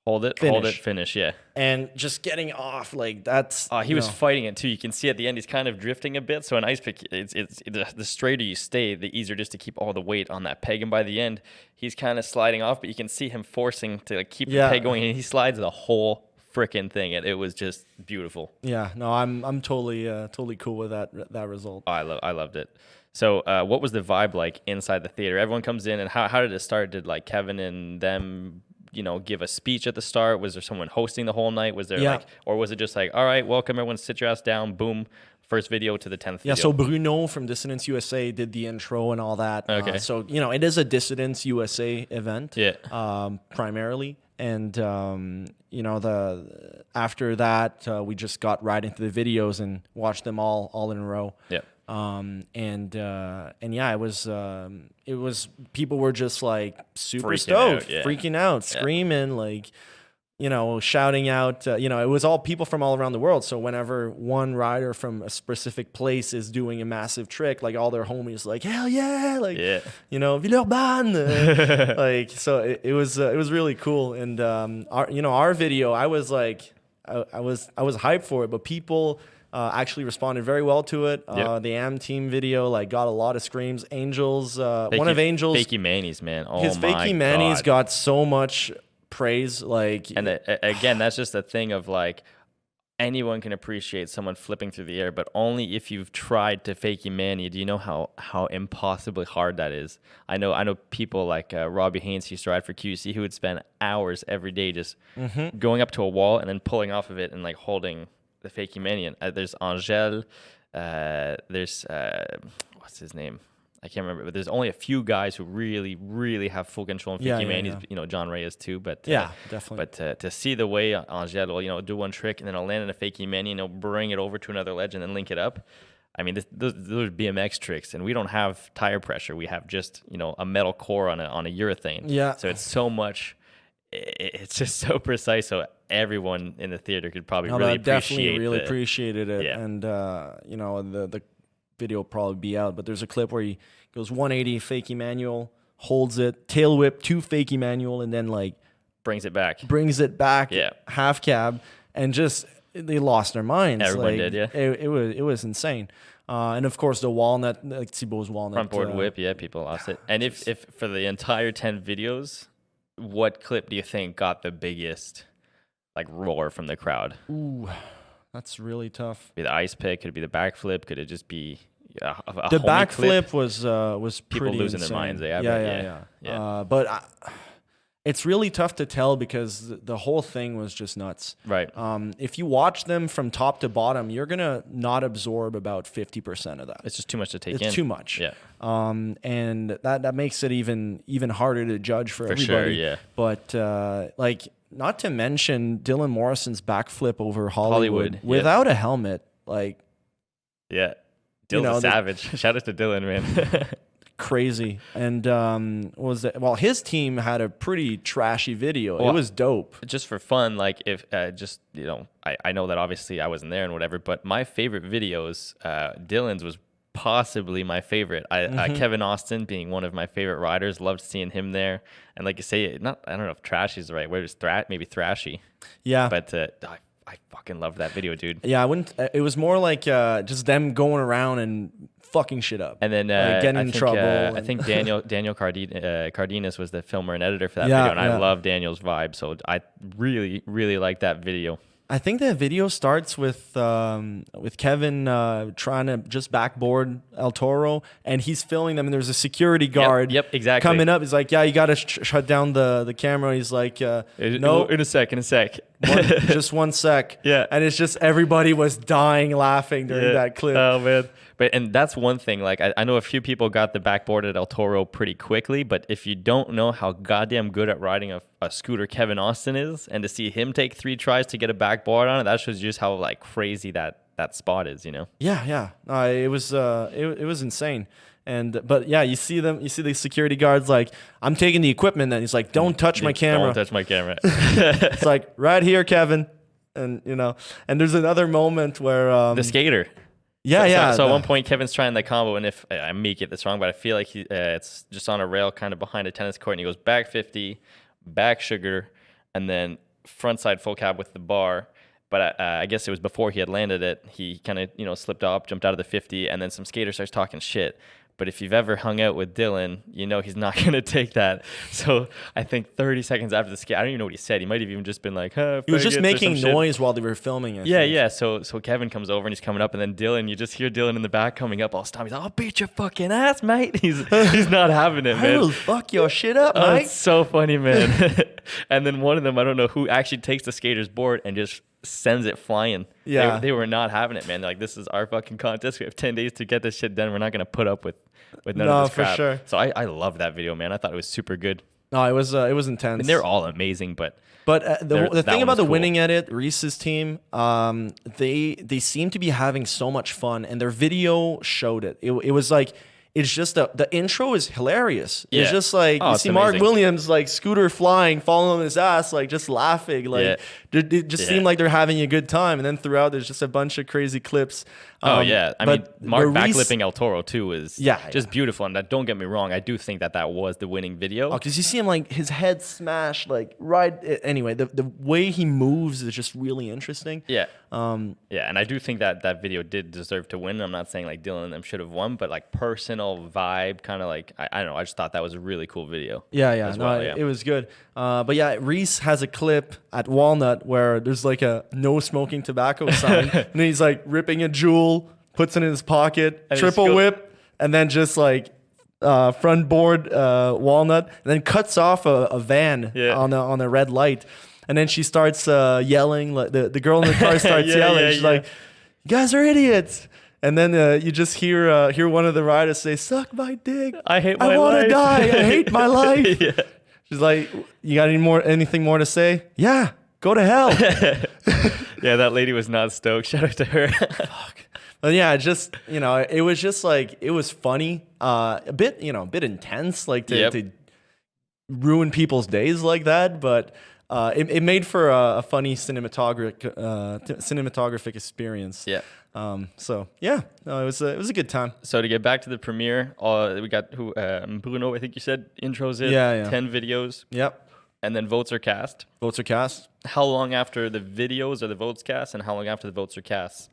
Hold it, finish, yeah. And just getting off, like that's... He was fighting it too. You can see at the end, he's kind of drifting a bit. So an ice pick, it's the straighter you stay, the easier just to keep all the weight on that peg. And by the end, he's kind of sliding off, but you can see him forcing to like keep the peg going. And he slides the whole freaking thing. It was just beautiful. Yeah, no, I'm totally cool with that result. Oh, I loved it. So what was the vibe like inside the theater? Everyone comes in, and how did it start? Did like Kevin and them... give a speech at the start? Was there someone hosting the whole night? Was there or was it just like, all right, welcome everyone, sit your ass down, boom, first video to the 10th video? Yeah, so Bruno from Dissidence USA did the intro and all that. Okay. So, it is a Dissidence USA event. Yeah. Primarily. And, after that, we just got right into the videos and watched them all in a row. Yeah. It was people were just like super freaking stoked, out, yeah. freaking out, screaming, like shouting out, it was all people from all around the world. So whenever one rider from a specific place is doing a massive trick, like all their homies like, hell yeah, like, Villeurbanne. Like, so it was really cool. And, our video, I was like, I was hyped for it, but people actually responded very well to it. The AM team video like got a lot of screams. Angels, one of Angels, Fakey Manny's, man. Oh his my Fakey Manny's God. got so much praise. Like, And again, that's just a thing of like anyone can appreciate someone flipping through the air, but only if you've tried to Fakey Manny do you know how impossibly hard that is. I know people like Robbie Haynes used to ride for QC who would spend hours every day just going up to a wall and then pulling off of it and like holding the Fakey Manny. And there's Angel, there's what's his name? I can't remember, but there's only a few guys who really, really have full control in Fakey Manny's. John Reyes too, but definitely. But to see the way Angel will, do one trick and then he'll land in a Fakey Manny and he'll bring it over to another ledge and then link it up. I mean, those are BMX tricks, and we don't have tire pressure. We have just a metal core on a urethane. Yeah. So it's so much. It's just so precise. So everyone in the theater could probably definitely appreciated it. Yeah. And the video will probably be out, but there's a clip where he goes 180 Fakey manual, holds it, tail whip to Fakey manual, and then like brings it back, half cab, and just they lost their minds. Everyone did, yeah. It was insane. And of course the walnut, like Thibault's walnut front board whip, people lost it. And if for the entire 10 videos, what clip do you think got the biggest like roar from the crowd? Ooh, that's really tough. Could it be the ice pick? Could it be the backflip? Could it just be the backflip? Was people pretty losing insane. their minds. Yeah. But it's really tough to tell because the whole thing was just nuts. Right. If you watch them from top to bottom, you're gonna not absorb about 50% of that. It's just too much to take in. It's too much. Yeah. And that makes it even harder to judge for everybody. Sure, yeah. But not to mention Dylan Morrison's backflip over Hollywood without a helmet, like. Yeah. Dylan's savage. Shout out to Dylan, man. Crazy. And his team had a pretty trashy video. Well, it was dope. Just for fun, like if I know that obviously I wasn't there and whatever, but my favorite videos, Dylan's was possibly my favorite. Kevin Austin being one of my favorite riders, loved seeing him there. And like you say, I don't know if trashy is the right word, it's maybe thrashy. Yeah. But I fucking loved that video, dude. Yeah, I wouldn't. It was more like just them going around and fucking shit up, and then getting in trouble. I think Daniel Cardenas was the filmer and editor for that video, and I love Daniel's vibe. So I really, really like that video. I think that video starts with Kevin trying to just backboard El Toro, and he's filming them, and there's a security guard exactly. coming up. He's like, yeah, you got to shut down the camera. He's like, no. In a sec. Just 1 sec. Yeah. And it's just everybody was dying laughing during that clip. Oh, man. And that's one thing. Like, I know a few people got the backboard at El Toro pretty quickly, but if you don't know how goddamn good at riding a scooter Kevin Austin is, and to see him take 3 tries to get a backboard on it, that shows just how like crazy that spot is, Yeah. It was insane. But you see the security guards like, I'm taking the equipment. Then he's like, don't touch my camera. Don't touch my camera. It's like, right here, Kevin. And and there's another moment where the skater. So at one point, Kevin's trying the combo, and if I may get this wrong, but I feel like it's just on a rail kind of behind a tennis court, and he goes back 50, back sugar, and then front side full cab with the bar. But I guess it was before he had landed it. He kind of slipped off, jumped out of the 50, and then some skater starts talking shit. But if you've ever hung out with Dylan, he's not going to take that. So I think 30 seconds after the skate, I don't even know what he said. He might have even just been like, he was just making noise while they were filming it. Yeah. So Kevin comes over and he's coming up, and then Dylan, you just hear Dylan in the back coming up all the time. He's like, I'll beat your fucking ass, mate. He's not having it, man. I will fuck your shit up, mate. Oh, it's so funny, man. And then one of them, I don't know who, actually takes the skater's board and just sends it flying. Yeah. They were not having it, man. They're like, this is our fucking contest. We have 10 days to get this shit done. We're not going to put up with none of this crap. For sure. So I love that video, man. I thought it was super good. No, it was intense. And they're all amazing, but the thing about the winning edit, Reese's team, they seem to be having so much fun, and their video showed it. It was like, it's just the intro is hilarious. Yeah. It's just like you it's see Mark amazing. Williams like scooter flying, falling on his ass, like just laughing. Like it just seemed like they're having a good time. And then throughout, there's just a bunch of crazy clips. I mean, Mark Reese- backflipping El Toro too is just beautiful. And don't get me wrong, I do think that was the winning video. because you see him like his head smashed, like anyway, the way he moves is just really interesting. Yeah. And I do think that video did deserve to win. I'm not saying like Dylan and them should have won, but like personal vibe, kind of like I don't know. I just thought that was a really cool video. It was good. But yeah, Reese has a clip at Walnut where there's like a no smoking tobacco sign, and he's like ripping a jewel, puts it in his pocket, And triple whip, and then just like front board Walnut, and then cuts off a van on the red light. And then she starts yelling. Like the girl in the car starts yelling. She's like, "You guys are idiots!" And then you just hear one of the riders say, "Suck my dick. I hate my life. I want to die. I hate my life." She's like, "You got anything more to say?" "Yeah, go to hell." Yeah, that lady was not stoked. Shout out to her. But yeah, just it was just like it was funny, a bit intense, like to ruin people's days like that, but. It made for a funny cinematographic experience. Yeah. So yeah, no, it was a good time. So to get back to the premiere, we got Bruno. I think you said intros it. 10 videos. Yep. And then votes are cast. Votes are cast. How long after the videos are the votes cast, and how long after the votes are cast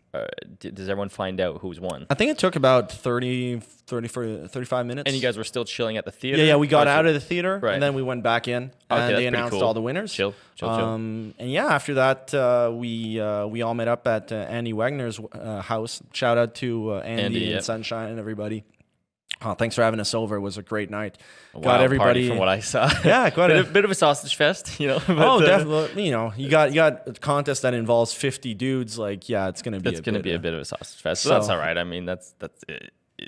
does everyone find out who's won? I think it took about 35 minutes. And you guys were still chilling at the theater? Yeah, we got out of the theater, right. And then we went back in, and they announced all the winners. Chill. And yeah, after that, we all met up at Andy Wagner's house. Shout out to Andy and Sunshine and everybody. Thanks for having us over. It was a great night. Got everybody from what I saw. Yeah, quite a bit of a sausage fest, But, definitely. You got a contest that involves 50 dudes. Like, yeah, it's gonna be. It's gonna be a bit of a sausage fest. So that's all right. I mean, that's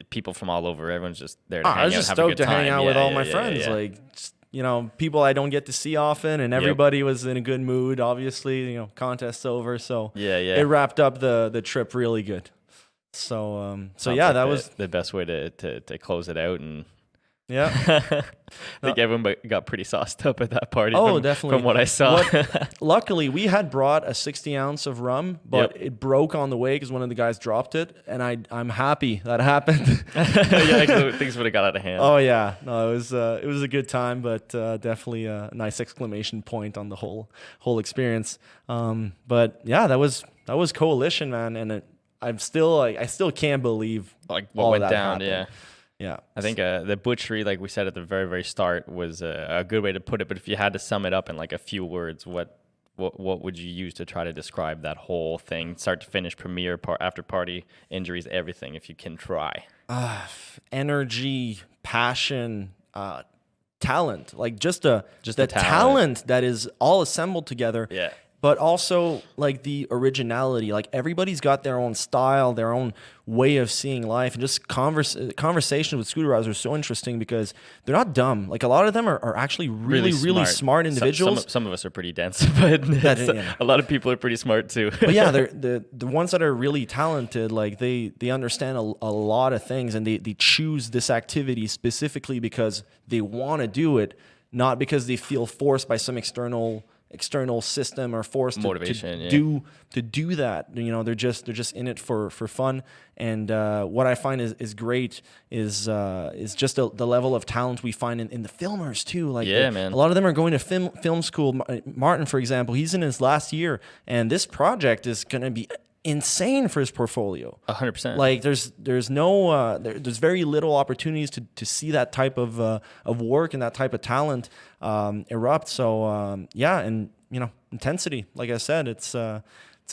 people from all over. Everyone's just there to hang out. I was just stoked to hang out with all my friends. Yeah. Like, people I don't get to see often, and everybody was in a good mood. Obviously, contest's over, so it wrapped up the trip really good. So yeah, that was the best way to close it out. And yeah, I think everyone got pretty sauced up at that party. Definitely. From what I saw. Luckily, we had brought a 60 ounce of rum, but it broke on the way because one of the guys dropped it, and I'm happy that happened. Things would have got out of hand. Oh yeah, no, it was a good time, but definitely a nice exclamation point on the whole experience. But yeah, that was Coalition, man, and I still can't believe like what went down. Happened. Yeah. I think the butchery, like we said at the very, very start, was a good way to put it. But if you had to sum it up in like a few words, what would you use to try to describe that whole thing, start to finish, premiere, after party, injuries, everything, if you can try? Energy, passion, talent, like just the talent that is all assembled together. Yeah. But also like the originality, like everybody's got their own style, their own way of seeing life, and just conversations with scooter riders are so interesting because they're not dumb. Like a lot of them are actually really smart individuals. Some of us are pretty dense, but a lot of people are pretty smart too. But yeah, they're the ones that are really talented, like they understand a lot of things, and they choose this activity specifically because they want to do it, not because they feel forced by some external system or forced motivation to do that. They're just in it for fun. And what I find is great is just the level of talent we find in the filmers too. Like man, a lot of them are going to film school. Martin, for example, he's in his last year, and this project is going to be insane for his portfolio. 100%. Like there's very little opportunities to see that type of work and that type of talent erupt. So yeah, and intensity. Like I said, it's a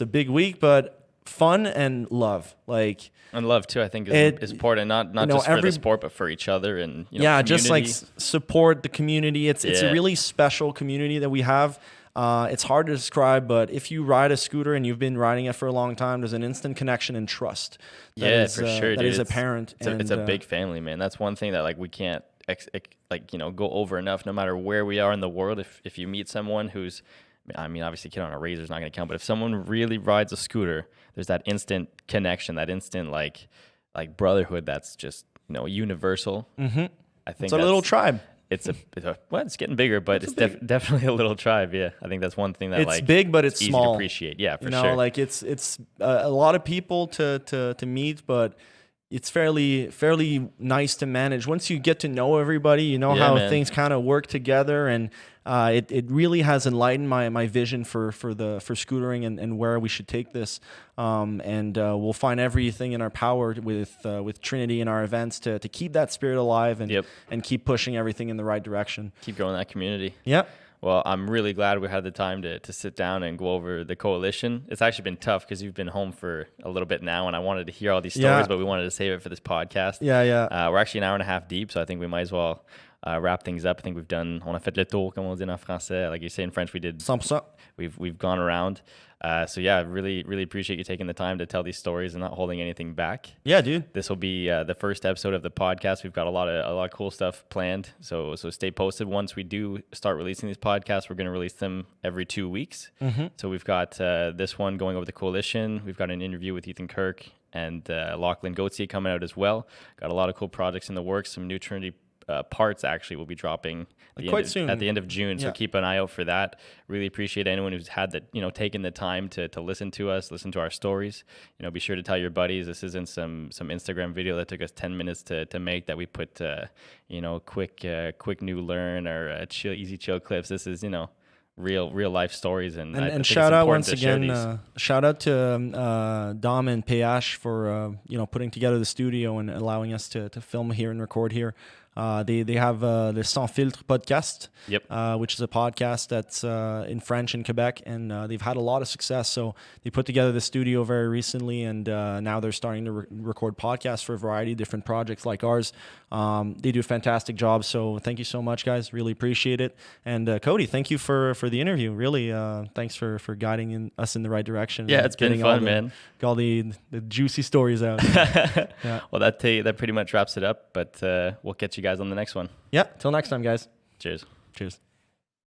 big week, but fun and love. And love too, I think is important. Not just for the sport, but for each other and just like support the community. It's a really special community that we have. It's hard to describe, but if you ride a scooter and you've been riding it for a long time, there's an instant connection and trust. For sure. That is apparent. It's a big family, man. That's one thing that like we can't go over enough. No matter where we are in the world, if you meet someone who's, I mean, obviously, kid on a razor is not going to count, but if someone really rides a scooter, there's that instant connection, that instant like brotherhood that's just universal. Mm-hmm. I think It's a little tribe. It's it's getting bigger, but it's definitely a little tribe. Yeah, I think that's one thing that it's big, but it's easy small. to appreciate. Yeah, for you know, sure. like it's a lot of people to meet, but it's fairly nice to manage. Once you get to know everybody, you know how things kind of work together, and it really has enlightened my vision for scootering and where we should take this. And we'll find everything in our power with Trynyty and our events to keep that spirit alive and keep pushing everything in the right direction. Keep growing that community. Yep. Well, I'm really glad we had the time to sit down and go over the coalition. It's actually been tough because you've been home for a little bit now, and I wanted to hear all these stories, but we wanted to save it for this podcast. Yeah. We're actually an hour and a half deep, so I think we might as well wrap things up. I think we've done, on a fait le tour, comme on dit en français. Like you say in French, we did 100%. We've gone around. So yeah, really appreciate you taking the time to tell these stories and not holding anything back. Yeah, dude. This will be the first episode of the podcast. We've got a lot of cool stuff planned. So stay posted. Once we do start releasing these podcasts, we're going to release them every 2 weeks. Mm-hmm. So we've got this one going over the coalition. We've got an interview with Ethan Kirk and Lachlan Gauthier coming out as well. Got a lot of cool projects in the works. Some new Trynyty parts actually will be dropping quite soon at the end of June. So keep an eye out for that. Really appreciate anyone who's had taken the time to listen to us, listen to our stories. Be sure to tell your buddies. This isn't some Instagram video that took us 10 minutes to make that we put quick new learn or easy chill clips. This is real life stories, and shout out once again. Shout out to Dom and PH for putting together the studio and allowing us to film here and record here. They have the Sans Filtre podcast, which is a podcast that's in French in Quebec, and they've had a lot of success. So they put together the studio very recently, and now they're starting to record podcasts for a variety of different projects like ours. They do a fantastic job. So thank you so much, guys. Really appreciate it. And Cody, thank you for the interview. Really, thanks for guiding us in the right direction. Yeah, it's been fun, man. Got all the juicy stories out. Yeah. Well, that pretty much wraps it up. But we'll catch you guys on the next one. Yeah. Till next time, guys. Cheers. Cheers.